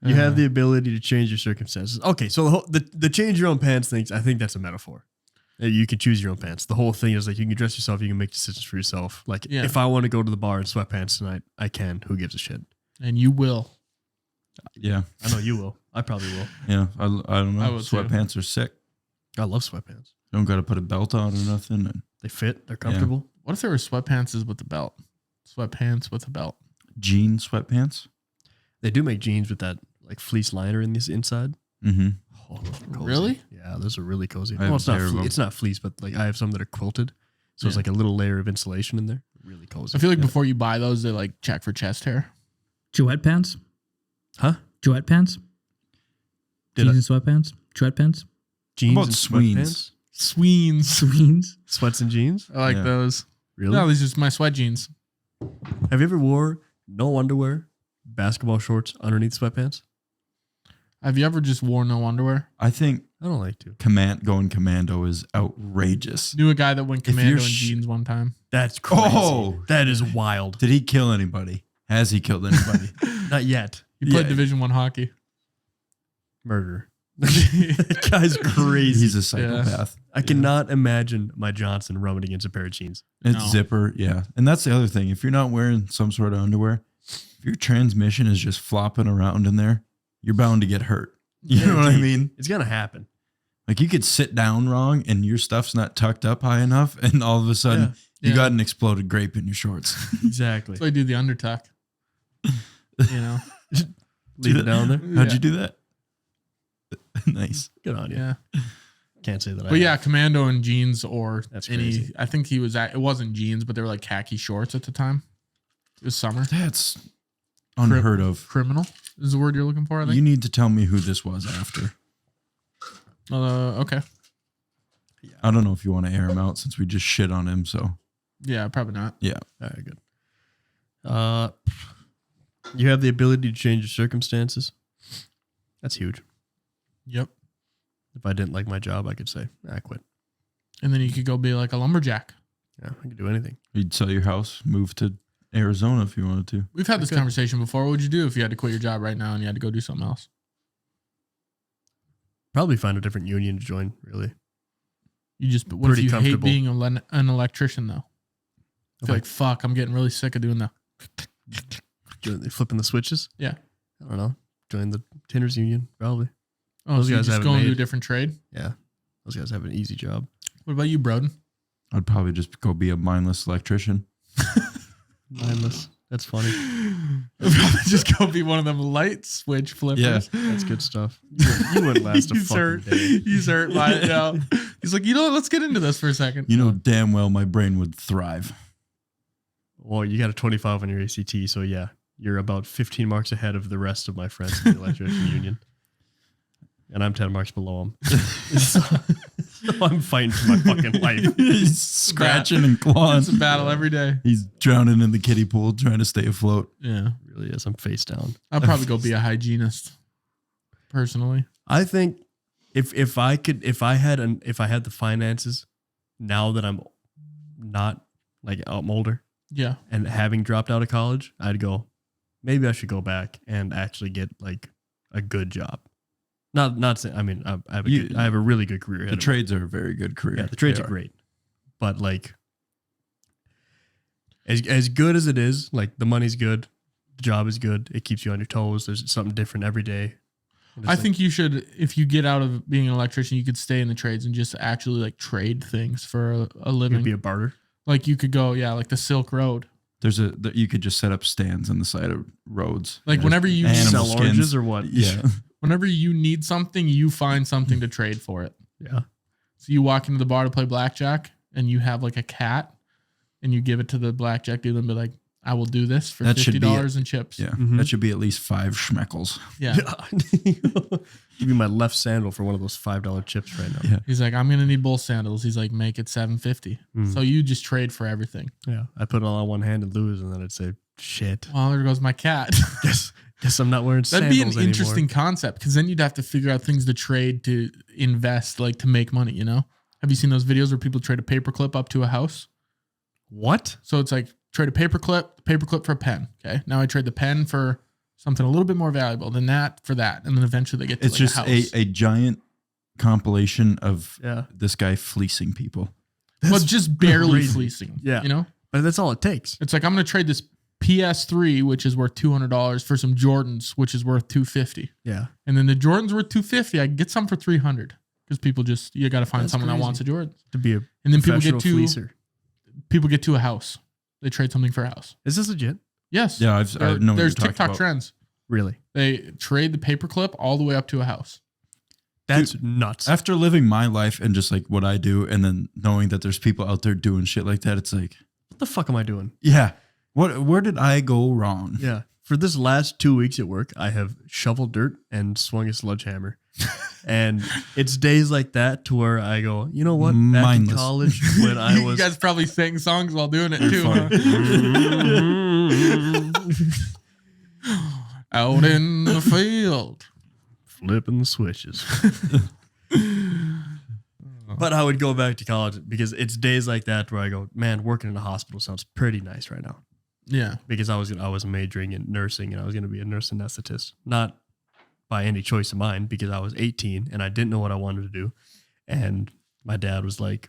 Speaker 1: You have the ability to change your circumstances. Okay, so the change your own pants things, I think that's a metaphor. You can choose your own pants. The whole thing is like you can dress yourself, you can make decisions for yourself. Like if I want to go to the bar in sweatpants tonight, I can. Who gives a shit?
Speaker 2: And you will.
Speaker 3: Yeah.
Speaker 1: I know you will. I probably will.
Speaker 3: Yeah. I don't know.
Speaker 2: I will
Speaker 3: Sweatpants are sick.
Speaker 1: I love sweatpants.
Speaker 3: You don't got to put a belt on or nothing. And
Speaker 1: They fit. They're comfortable.
Speaker 2: What if there were sweatpants with the belt? Sweatpants with a belt.
Speaker 3: jean sweatpants.
Speaker 1: They do make jeans with that like fleece liner in this inside.
Speaker 3: Mm-hmm.
Speaker 1: Oh, those are cozy.
Speaker 2: Really?
Speaker 1: Yeah, those are really cozy.
Speaker 3: I have
Speaker 1: Well, it's not
Speaker 3: a pair of them.
Speaker 1: it's not fleece, but like I have some that are quilted, so it's like a little layer of insulation in there. Really cozy.
Speaker 2: I feel like before you buy those, they like check for chest hair.
Speaker 4: Jouet pants?
Speaker 1: Huh?
Speaker 4: Jouet pants?
Speaker 1: Did
Speaker 4: Jeans and sweatpants? Jouet pants?
Speaker 1: Jeans
Speaker 3: about
Speaker 1: and
Speaker 3: sweens?
Speaker 1: sweatpants?
Speaker 2: Sweens.
Speaker 4: Sweens?
Speaker 1: Sweats and jeans?
Speaker 2: I like
Speaker 3: Yeah.
Speaker 2: those.
Speaker 1: Really?
Speaker 2: No, these are just my sweat jeans.
Speaker 1: Have you ever wore no underwear, basketball shorts underneath sweatpants?
Speaker 2: Have you ever just worn no underwear?
Speaker 3: I think
Speaker 1: I don't like to.
Speaker 3: going commando is outrageous.
Speaker 2: Knew a guy that went
Speaker 3: If
Speaker 2: commando
Speaker 3: you're
Speaker 2: in
Speaker 3: sh-
Speaker 2: jeans one time.
Speaker 1: That's crazy.
Speaker 3: Oh!
Speaker 1: That is wild.
Speaker 3: Did he kill anybody? Has he killed anybody?
Speaker 1: Not yet.
Speaker 2: He played
Speaker 3: Yeah.
Speaker 2: Division I hockey.
Speaker 1: Murder. That guy's crazy.
Speaker 3: He's a psychopath.
Speaker 1: I cannot imagine my Johnson rubbing against a pair of jeans.
Speaker 3: It's
Speaker 2: No.
Speaker 3: zipper, yeah. And that's the other thing. If you're not wearing some sort of underwear, if your transmission is just flopping around in there, you're bound to get hurt. You know what I mean?
Speaker 1: It's gonna happen.
Speaker 3: Like you could sit down wrong and your stuff's not tucked up high enough, and all of a sudden you
Speaker 2: Yeah.
Speaker 3: got an exploded grape in your shorts.
Speaker 1: Exactly.
Speaker 2: So I do the undertuck. You know?
Speaker 1: Leave it down there.
Speaker 3: How'd
Speaker 2: Yeah.
Speaker 3: you do that? Nice.
Speaker 1: Good on you.
Speaker 2: Yeah.
Speaker 1: Can't say that.
Speaker 2: But yeah, commando in jeans or
Speaker 1: That's
Speaker 2: any.
Speaker 1: crazy.
Speaker 2: I think he was at. It wasn't jeans, but they were like khaki shorts at the time. It was summer.
Speaker 3: That's unheard of.
Speaker 2: Criminal is the word you're looking for. I
Speaker 3: You
Speaker 2: think.
Speaker 3: need to tell me who this was after.
Speaker 2: Okay.
Speaker 3: I don't know if you want to air him out since we just shit on him. So
Speaker 2: Yeah, probably not.
Speaker 3: yeah.
Speaker 1: All right, good. You have the ability to change your circumstances. That's huge.
Speaker 2: Yep.
Speaker 1: If I didn't like my job, I could say, I quit.
Speaker 2: And then you could go be like a lumberjack.
Speaker 1: Yeah, I could do anything.
Speaker 3: You'd sell your house, move to Arizona if you wanted to.
Speaker 2: We've had this
Speaker 1: Okay.
Speaker 2: conversation before. What would you do if you had to quit your job right now and you had to go do something else?
Speaker 1: Probably find a different union to join, really.
Speaker 2: You just. What
Speaker 1: Pretty
Speaker 2: if you hate
Speaker 1: comfortable.
Speaker 2: being an electrician though? I feel like fuck. I'm getting really sick of doing that.
Speaker 1: Flipping the switches?
Speaker 2: Yeah.
Speaker 1: I don't know. Join the Tinners union, probably.
Speaker 2: Oh,
Speaker 1: Those
Speaker 2: so you
Speaker 1: guys
Speaker 2: just
Speaker 1: have it
Speaker 2: go and do a
Speaker 1: made.
Speaker 2: different trade.
Speaker 1: Yeah. Those guys have an easy job.
Speaker 2: What about you, Broden?
Speaker 3: I'd probably just go be a mindless electrician.
Speaker 1: Mindless. That's funny.
Speaker 2: Probably just go be one of them light switch flippers.
Speaker 3: Yeah.
Speaker 1: That's good stuff. You wouldn't last a
Speaker 2: He's
Speaker 1: fucking
Speaker 2: hurt.
Speaker 1: day.
Speaker 2: He's hurt by it now. He's like, let's get into this for a second.
Speaker 3: You know damn well my brain would thrive.
Speaker 1: Well, you got a 25 on your ACT, so yeah, you're about 15 marks ahead of the rest of my friends in the electrician union. And I'm 10 marks below them. So I'm fighting for my fucking life.
Speaker 3: He's scratching and clawing.
Speaker 2: It's a battle every day.
Speaker 3: He's drowning in the kiddie pool trying to stay afloat.
Speaker 2: Yeah.
Speaker 1: It really is. I'm face down.
Speaker 2: I'll probably go be a hygienist. Personally.
Speaker 1: I think if I had the finances now that I'm not like I'm older
Speaker 2: Yeah.
Speaker 1: and having dropped out of college, I'd go, maybe I should go back and actually get like a good job. Not saying, I mean, I have a really good career.
Speaker 3: The trades are a very good career.
Speaker 1: Yeah, the trades
Speaker 3: They
Speaker 1: are great. But like as good as it is, like the money's good, the job is good, it keeps you on your toes. There's something different every day. And it's
Speaker 2: I
Speaker 1: like-
Speaker 2: think you should, if you get out of being an electrician, you could stay in the trades and just actually like trade things for a
Speaker 1: it
Speaker 2: living.
Speaker 1: would be a barter.
Speaker 2: Like you could go, like the Silk Road.
Speaker 3: You could just set up stands on the side of roads.
Speaker 2: Like
Speaker 3: Just
Speaker 2: whenever you
Speaker 3: animal
Speaker 1: Sell
Speaker 3: skins.
Speaker 1: oranges or what?
Speaker 3: Yeah.
Speaker 2: Whenever you need something, you find something to trade for it.
Speaker 1: Yeah.
Speaker 2: So you walk into the bar to play blackjack and you have like a cat and you give it to the blackjack dealer and be like, I will do this for $50 in chips.
Speaker 3: Yeah. That should be at least 5 schmeckles.
Speaker 2: Yeah.
Speaker 1: Give me my left sandal for one of those $5 chips right now.
Speaker 3: Yeah.
Speaker 2: He's like, I'm going to need both sandals. He's like, make it $7.50. So you just trade for everything.
Speaker 1: Yeah. I put it all on one hand and lose, and then I'd say, shit.
Speaker 2: Well, there goes my cat.
Speaker 1: Guess I'm not wearing
Speaker 2: That'd
Speaker 1: sandals
Speaker 2: be an interesting concept because then you'd have to figure out things to trade to invest, like to make money, you know? Have you seen those videos where people trade a paperclip up to a house?
Speaker 1: What?
Speaker 2: So it's like trade a paperclip for a pen. Okay. Now I trade the pen for something a little bit more valuable than that for that. And then eventually they get to
Speaker 3: it's
Speaker 2: like
Speaker 3: just
Speaker 2: a house.
Speaker 3: a giant compilation of
Speaker 1: Yeah.
Speaker 3: this guy fleecing people.
Speaker 2: Well, just barely
Speaker 1: crazy.
Speaker 2: fleecing.
Speaker 1: Yeah.
Speaker 2: You know?
Speaker 1: But that's all it takes.
Speaker 2: It's like I'm going to trade this PS3, which is worth $200, for some Jordans, which is worth $250.
Speaker 1: Yeah.
Speaker 2: And then the Jordans worth $250. I can get some for $300 because people just, you got to find
Speaker 1: That's
Speaker 2: someone
Speaker 1: crazy.
Speaker 2: that wants a Jordan.
Speaker 1: To be a
Speaker 2: And then people
Speaker 1: professional
Speaker 2: get to
Speaker 1: fleecer.
Speaker 2: a house. They trade something for a house.
Speaker 1: Is this legit?
Speaker 2: Yes.
Speaker 3: Yeah, I know what
Speaker 2: There's
Speaker 3: you're talking
Speaker 2: TikTok
Speaker 3: about.
Speaker 2: trends.
Speaker 1: Really?
Speaker 2: They trade the paperclip all the way up to a house.
Speaker 1: That's nuts.
Speaker 3: After living my life and just like what I do, and then knowing that there's people out there doing shit like that, it's like,
Speaker 1: What the fuck am I doing?
Speaker 3: yeah, where did I go wrong?
Speaker 1: Yeah. For this last 2 weeks at work, I have shoveled dirt and swung a sledgehammer. And it's days like that to where I go, you know what? Back
Speaker 3: Mindless.
Speaker 1: in college when I
Speaker 2: You
Speaker 1: was
Speaker 2: guys probably sang songs while doing it too. Huh? Out in the field.
Speaker 1: flipping the switches. But I would go back to college because it's days like that where I go, man, working in a hospital sounds pretty nice right now.
Speaker 2: Yeah.
Speaker 1: Because I was majoring in nursing and I was going to be a nurse anesthetist, not by any choice of mine because I was 18 and I didn't know what I wanted to do. And my dad was like,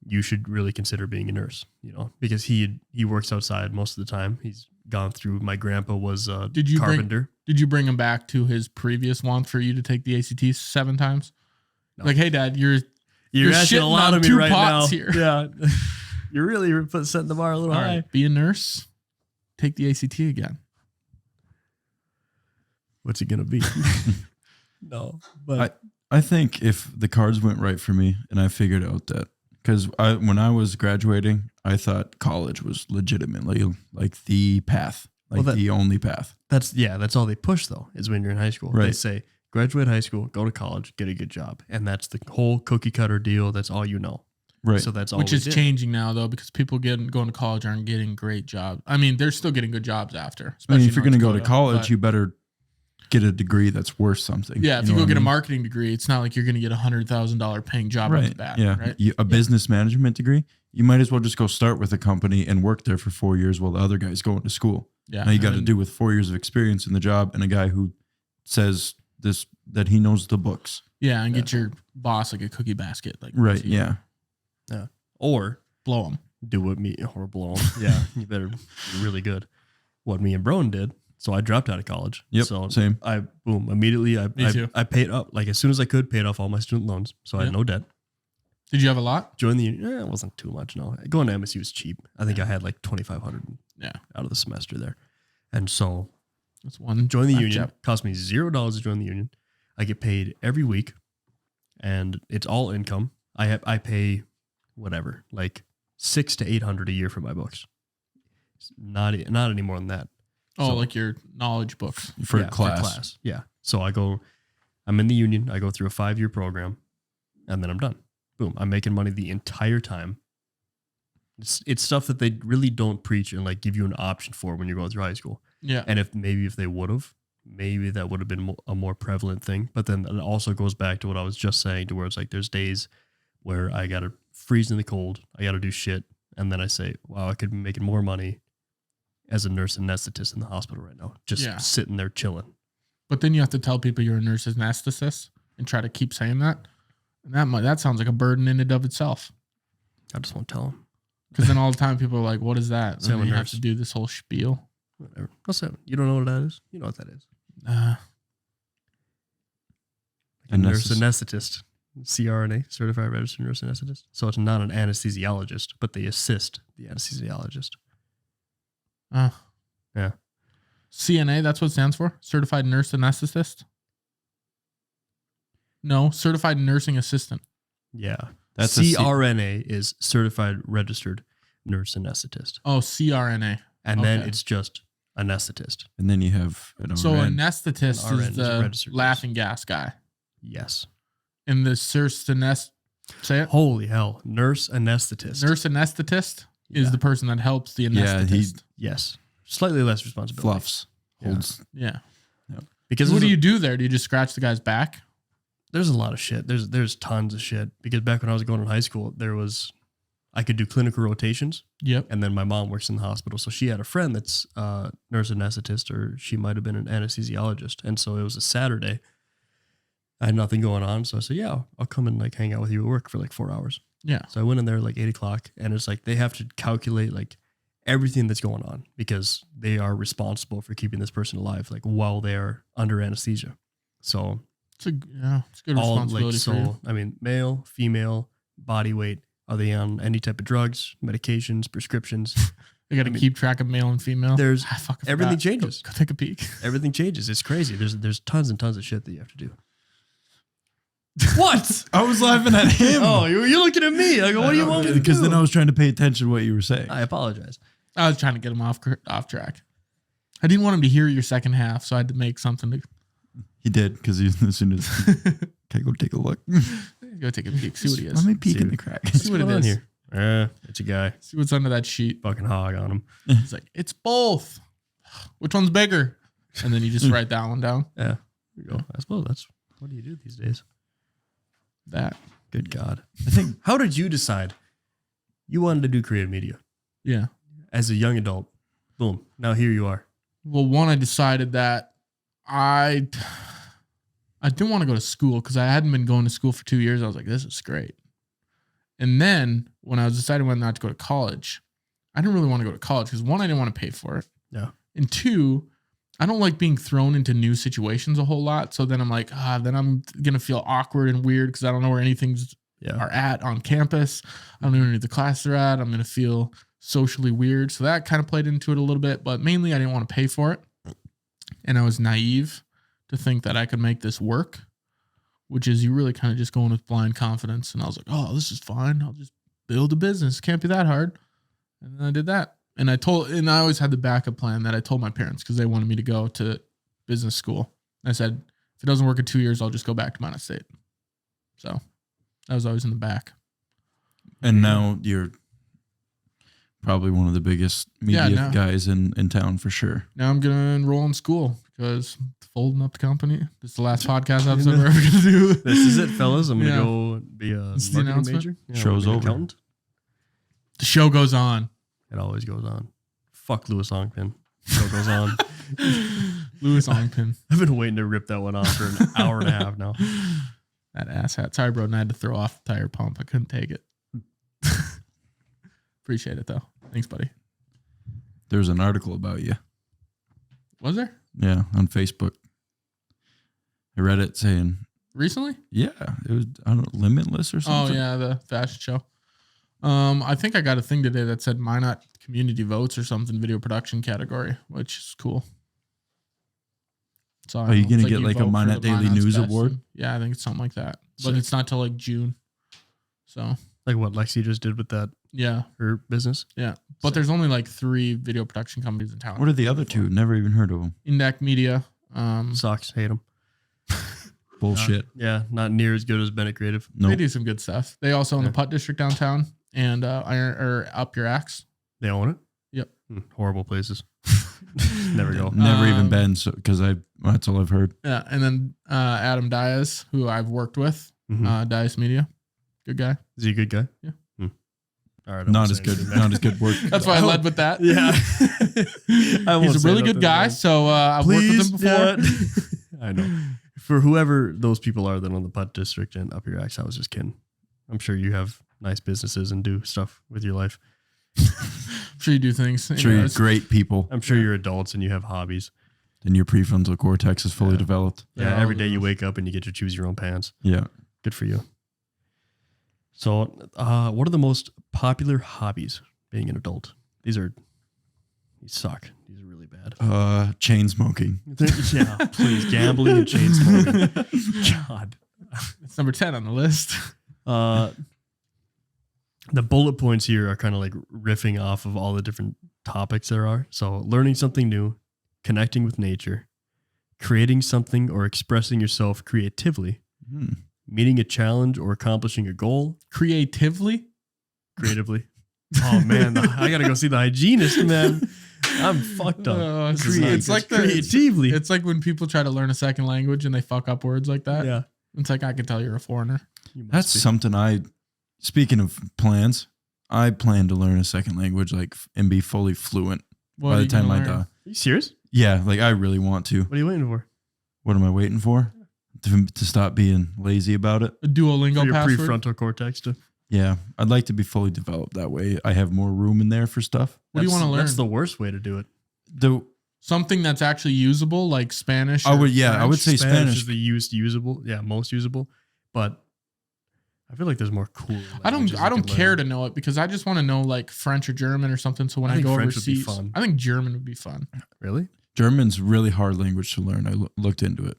Speaker 1: you should really consider being a nurse, you know, because he works outside most of the time. He's gone through, my grandpa was a carpenter.
Speaker 2: Did you bring him back to his previous want for you to take the ACT 7 times? No. Like, hey dad, you're
Speaker 1: asking a lot
Speaker 2: on
Speaker 1: of me
Speaker 2: 2
Speaker 1: right now.
Speaker 2: pots here.
Speaker 1: Yeah. You're really setting the bar a little
Speaker 2: All
Speaker 1: high.
Speaker 2: right, be a nurse. Take the ACT again.
Speaker 1: What's it going to be? No, but
Speaker 3: I think if the cards went right for me and I figured out that, because when I was graduating, I thought college was legitimately like the path, like the only path.
Speaker 1: That's all they push though, is when you're in high school.
Speaker 3: Right.
Speaker 1: They say, graduate high school, go to college, get a good job. And that's the whole cookie cutter deal. That's all you know.
Speaker 3: Right.
Speaker 1: So that's all
Speaker 2: Which is changing now though, because people going to college aren't getting great jobs. I mean, they're still getting good jobs after.
Speaker 3: I mean, if you're going to go to
Speaker 2: Dakota,
Speaker 3: college, you better get a degree that's worth something.
Speaker 2: Yeah, if you
Speaker 3: know
Speaker 2: go
Speaker 3: what
Speaker 2: get
Speaker 3: I
Speaker 2: a
Speaker 3: mean?
Speaker 2: marketing degree, it's not like you're going to get $100,000 paying job right. off the bat.
Speaker 3: Yeah.
Speaker 2: Right?
Speaker 3: A business management degree, you might as well just go start with a company and work there for 4 years while the other guy's going to school.
Speaker 2: Yeah.
Speaker 3: Now you got to do with 4 years of experience in the job and a guy who says that he knows the books.
Speaker 2: Yeah, and get your boss like a cookie basket. Like
Speaker 3: Right. Yeah.
Speaker 1: Yeah. Or
Speaker 2: blow them.
Speaker 1: do what me or blow 'em. Yeah. You better be really good. What me and Broden did. So I dropped out of college.
Speaker 3: Yep.
Speaker 1: So
Speaker 3: Same.
Speaker 1: Immediately
Speaker 2: Me too.
Speaker 1: I paid up, like as soon as I could, paid off all my student loans. So I had no debt.
Speaker 2: Did you have a lot?
Speaker 1: Joined the union. It wasn't too much. No, going to MSU was cheap. I think I had like 2,500 out of the semester there. And so
Speaker 2: That's one.
Speaker 1: join the union. Cost me $0 to join the union. I get paid every week and it's all income. I pay whatever, like $600 to $800 a year for my books. Not any more than that.
Speaker 2: Oh,
Speaker 1: So-
Speaker 2: like your knowledge books.
Speaker 3: For class.
Speaker 1: Yeah. So I'm in the union. I go through a 5-year program and then I'm done. Boom. I'm making money the entire time. It's stuff that they really don't preach and like give you an option for when you're going through high school.
Speaker 2: Yeah.
Speaker 1: And if they would have, maybe that would have been a more prevalent thing. But then it also goes back to what I was just saying, to where it's like there's days where I got to freeze in the cold. I got to do shit. And then I say, wow, I could be making more money as a nurse anesthetist in the hospital right now. Just sitting there chilling.
Speaker 2: But then you have to tell people you're a nurse anesthetist and try to keep saying that. And that sounds like a burden in and of itself.
Speaker 1: I just won't tell them.
Speaker 2: Because then all the time people are like, what is that?
Speaker 1: Say I'm
Speaker 2: And
Speaker 1: a
Speaker 2: you have
Speaker 1: nurse.
Speaker 2: to do this whole spiel.
Speaker 1: Whatever. I'll say, you don't know what that is? You know what that is. A nurse anesthetist. CRNA, Certified Registered Nurse Anesthetist. So it's not an anesthesiologist, but they assist the anesthesiologist. Yeah.
Speaker 2: CNA, that's what it stands for? Certified Nurse Anesthetist? No, certified nursing assistant.
Speaker 1: Yeah.
Speaker 3: That's
Speaker 1: CRNA is certified registered nurse anesthetist.
Speaker 2: Oh, CRNA.
Speaker 1: And then it's just anesthetist.
Speaker 3: And then you have an RN.
Speaker 2: So anesthetist
Speaker 1: An RN
Speaker 2: is
Speaker 1: is
Speaker 2: the
Speaker 1: registered
Speaker 2: laughing gas guy.
Speaker 1: Yes.
Speaker 2: And the say it.
Speaker 1: Holy hell. Nurse anesthetist.
Speaker 2: Nurse anesthetist is the person that helps the
Speaker 3: Yeah,
Speaker 2: anesthetist.
Speaker 1: Yes. Slightly less responsibility.
Speaker 3: Fluffs. Holds.
Speaker 2: Yeah.
Speaker 1: Because
Speaker 2: what do you do there? Do you just scratch the guy's back?
Speaker 1: There's a lot of shit. There's tons of shit. Because back when I was going to high school, I could do clinical rotations.
Speaker 2: Yep.
Speaker 1: And then my mom works in the hospital. So she had a friend that's a nurse anesthetist, or she might have been an anesthesiologist. And so it was a Saturday. I had nothing going on. So I said, yeah, I'll come and like hang out with you at work for like 4 hours.
Speaker 2: Yeah.
Speaker 1: So I went in there like 8 o'clock, and it's like they have to calculate like everything that's going on because they are responsible for keeping this person alive like while they are under anesthesia. So
Speaker 2: it's a good responsibility for you.
Speaker 1: I mean, male, female, body weight. Are they on any type of drugs, medications, prescriptions?
Speaker 2: They got to keep track of male and female.
Speaker 1: There's everything changes.
Speaker 2: Go take a peek.
Speaker 1: Everything changes. It's crazy. There's tons and tons of shit that you have to do. What?
Speaker 3: I was laughing at him.
Speaker 1: Oh, you're looking at me. I go, what do you want me to do?
Speaker 3: Because then I was trying to pay attention to what you were saying.
Speaker 1: I apologize.
Speaker 2: I was trying to get him off track. I didn't want him to hear your second half, so I had to make something to.
Speaker 3: He did, because as soon as can I go take a look?
Speaker 2: Go take a peek. See what he is.
Speaker 3: Let me peek in the crack.
Speaker 2: See what it is.
Speaker 1: Here. It's a guy.
Speaker 2: See what's under that sheet.
Speaker 1: Fucking hog on him.
Speaker 2: He's like, it's both. Which one's bigger? And then you just write that one down.
Speaker 1: Yeah. There you go. I suppose that's what do you do these days?
Speaker 2: That.
Speaker 1: Good God. I think. How did you decide you wanted to do creative media?
Speaker 2: Yeah.
Speaker 1: As a young adult. Boom. Now here you are.
Speaker 2: Well, one, I decided that I didn't want to go to school because I hadn't been going to school for 2 years. I was like, this is great. And then when I was deciding whether or not to go to college, I didn't really want to go to college because one, I didn't want to pay for it.
Speaker 1: Yeah.
Speaker 2: And two, I don't like being thrown into new situations a whole lot. So then I'm like, then I'm going to feel awkward and weird because I don't know where anything's are at on campus. I don't know where any of the classes are at. I'm going to feel socially weird. So that kind of played into it a little bit, but mainly I didn't want to pay for it. And I was naive to think that I could make this work, which is you really kind of just go in with blind confidence. And I was like, oh, this is fine. I'll just build a business. Can't be that hard. And then I did that. And I always had the backup plan that I told my parents because they wanted me to go to business school. I said, if it doesn't work in 2 years, I'll just go back to Mountain State. So that was always in the back.
Speaker 3: And now you're probably one of the biggest media guys in town for sure.
Speaker 2: Now I'm going to enroll in school because folding up the company. This is the last podcast episode we're ever going to do.
Speaker 1: This is it, fellas. I'm going to go be a marketing major.
Speaker 3: Show's over.
Speaker 1: Accountant.
Speaker 2: The show goes on.
Speaker 1: It always goes on. Fuck Louis Ongpin. Show goes on.
Speaker 2: Louis Ongpin.
Speaker 1: I've been waiting to rip that one off for an hour and a half now.
Speaker 2: That asshat. Sorry, Broden. I had to throw off the tire pump. I couldn't take it. Appreciate it, though. Thanks, buddy.
Speaker 3: There's an article about you.
Speaker 2: Was there?
Speaker 3: Yeah, on Facebook. I read it saying...
Speaker 2: Recently?
Speaker 3: Yeah. It was, I don't know, Limitless or something.
Speaker 2: Oh, yeah, the fashion show. I think I got a thing today that said Minot Community Votes or something, video production category, which is cool. So
Speaker 3: are you going to get like a Minot Daily News Award?
Speaker 2: Yeah, I think it's something like that. But it's not till like June. So
Speaker 1: like what Lexi just did with that.
Speaker 2: Yeah.
Speaker 1: Her business.
Speaker 2: Yeah. But there's only like 3 video production companies in town.
Speaker 3: What are the other 2? Never even heard of them.
Speaker 2: Indec Media.
Speaker 1: Sucks. Hate them.
Speaker 3: Bullshit.
Speaker 1: Not near as good as Bennett Creative.
Speaker 3: Nope.
Speaker 2: They do some good stuff. They also own the Putt District downtown and Up Your Axe.
Speaker 1: They own it?
Speaker 2: Yep.
Speaker 1: Horrible places. Never go.
Speaker 3: Never even been, because that's all I've heard.
Speaker 2: Yeah, and then Adam Diaz, who I've worked with, Diaz Media, good guy.
Speaker 1: Is he a good guy?
Speaker 2: Yeah.
Speaker 1: All right.
Speaker 3: Not as good work.
Speaker 2: That's why I led with that.
Speaker 1: Yeah.
Speaker 2: He's a really good guy, so I've worked with him before.
Speaker 1: I know. For whoever those people are that own the Putt District and Up Your Axe, I was just kidding. I'm sure you have nice businesses and do stuff with your life.
Speaker 2: I'm sure you do things.
Speaker 3: I'm sure you're great people.
Speaker 1: I'm sure you're adults and you have hobbies.
Speaker 3: And your prefrontal cortex is fully developed.
Speaker 1: Yeah, every day you wake up and you get to choose your own pants.
Speaker 3: Yeah. Good
Speaker 1: for you. So, what are the most popular hobbies being an adult? These suck. These are really bad.
Speaker 3: Chain smoking.
Speaker 1: Yeah, please. Gambling and chain smoking. God.
Speaker 2: It's number 10 on the list.
Speaker 1: The bullet points here are kind of like riffing off of all the different topics there are. So learning something new, connecting with nature, creating something or expressing yourself creatively, meeting a challenge or accomplishing a goal.
Speaker 2: Creatively?
Speaker 1: Oh man, I gotta go see the hygienist, man. I'm fucked up.
Speaker 2: It's like
Speaker 1: creatively.
Speaker 2: It's like when people try to learn a second language and they fuck up words like that.
Speaker 1: Yeah.
Speaker 2: It's like, I can tell you're a foreigner.
Speaker 3: That's something speaking of plans, I plan to learn a second language and be fully fluent by the time I die.
Speaker 1: Are you serious?
Speaker 3: Yeah, like I really want to.
Speaker 1: What are you waiting for?
Speaker 3: What am I waiting for? To stop being lazy about it.
Speaker 2: A Duolingo
Speaker 1: for your
Speaker 2: password?
Speaker 1: prefrontal cortex to.
Speaker 3: Yeah, I'd like to be fully developed that way. I have more room in there for stuff.
Speaker 2: What do you want to learn?
Speaker 1: That's the worst way to do it.
Speaker 2: Something that's actually usable, like Spanish.
Speaker 3: I would say Spanish
Speaker 1: is the most usable. But I feel like there's more cool.
Speaker 2: I don't care to know it because I just want to know like French or German or something. So when I go
Speaker 1: French
Speaker 2: overseas,
Speaker 1: would be fun.
Speaker 2: I think German would be fun.
Speaker 1: Really?
Speaker 3: German's really hard language to learn. I looked into it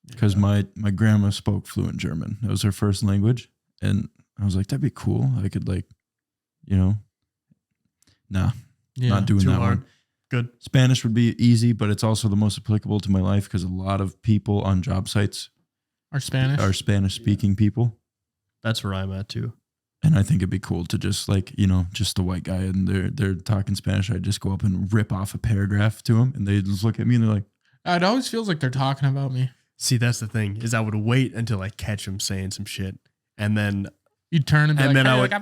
Speaker 3: because my grandma spoke fluent German. It was her first language, and I was like, that'd be cool. I could not doing that
Speaker 1: hard.
Speaker 3: one.
Speaker 1: Good.
Speaker 3: Spanish would be easy, but it's also the most applicable to my life because a lot of people on job sites
Speaker 2: are Spanish
Speaker 3: speaking people.
Speaker 1: That's where I'm at too.
Speaker 3: And I think it'd be cool to just just the white guy and they're talking Spanish. I'd just go up and rip off a paragraph to them and they just look at me and they're like,
Speaker 2: it always feels like they're talking about me.
Speaker 1: See, that's the thing is I would wait until I catch them saying some shit and then
Speaker 2: you'd turn and be
Speaker 1: and
Speaker 2: like,
Speaker 1: then I would turn.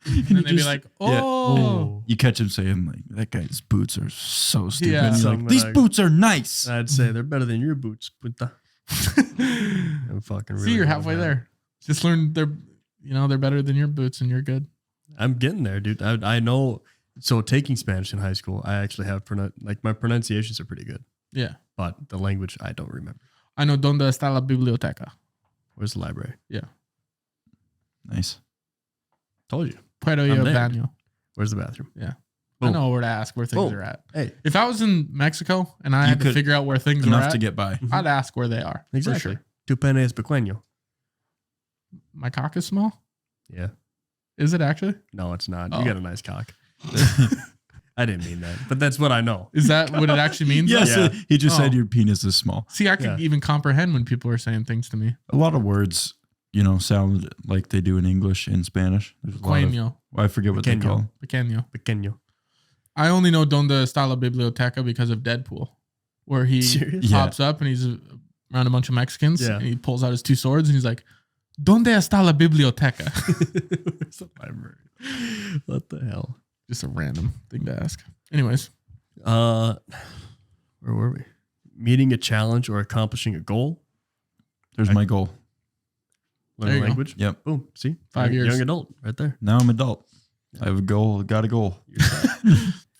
Speaker 2: And then they'd be like, oh.
Speaker 3: You catch him saying like, that guy's boots are so stupid.
Speaker 2: Yeah.
Speaker 3: And you're like, these boots are nice.
Speaker 1: I'd say they're better than your boots. I'm fucking really.
Speaker 2: See, you're halfway there. Just learn they're better than your boots and you're good.
Speaker 1: I'm getting there, dude. I know. So taking Spanish in high school, I actually have my pronunciations are pretty good.
Speaker 2: Yeah.
Speaker 1: But the language, I don't remember.
Speaker 2: I know donde está la biblioteca.
Speaker 1: Where's the library?
Speaker 2: Yeah.
Speaker 3: Nice.
Speaker 1: Told you.
Speaker 2: Puedo ir al baño.
Speaker 1: Where's the bathroom?
Speaker 2: Yeah.
Speaker 1: Boom.
Speaker 2: I know where to ask where things are at.
Speaker 1: Hey.
Speaker 2: If I was in Mexico and I had to figure out where things are at,
Speaker 3: to get by.
Speaker 2: I'd ask where they are.
Speaker 1: Exactly.
Speaker 2: For sure.
Speaker 1: Tu pene es pequeño.
Speaker 2: My cock is small?
Speaker 1: Yeah.
Speaker 2: Is it actually?
Speaker 1: No, it's not.
Speaker 2: Oh.
Speaker 1: You got a nice cock. I didn't mean that, but that's what I know.
Speaker 2: Is that what it actually means?
Speaker 3: Yes,
Speaker 1: Yeah.
Speaker 3: He just said your penis is small.
Speaker 2: See, I could even comprehend when people are saying things to me.
Speaker 3: A lot of words, sound like they do in English and Spanish. There's a lot of, I forget what they call
Speaker 2: Pequeño. I only know donde está la biblioteca because of Deadpool, where he pops up and he's around a bunch of Mexicans and he pulls out his two swords and he's like, donde está la biblioteca?
Speaker 1: Where's the library? What the hell?
Speaker 2: Just a random thing to ask. Anyways.
Speaker 1: Where were we? Meeting a challenge or accomplishing a goal.
Speaker 3: There's my goal.
Speaker 1: Learn a language.
Speaker 3: Go.
Speaker 1: Yep. Boom. See?
Speaker 2: 5 years.
Speaker 1: Young adult right there.
Speaker 3: Now I'm adult. I have a goal. Got a goal.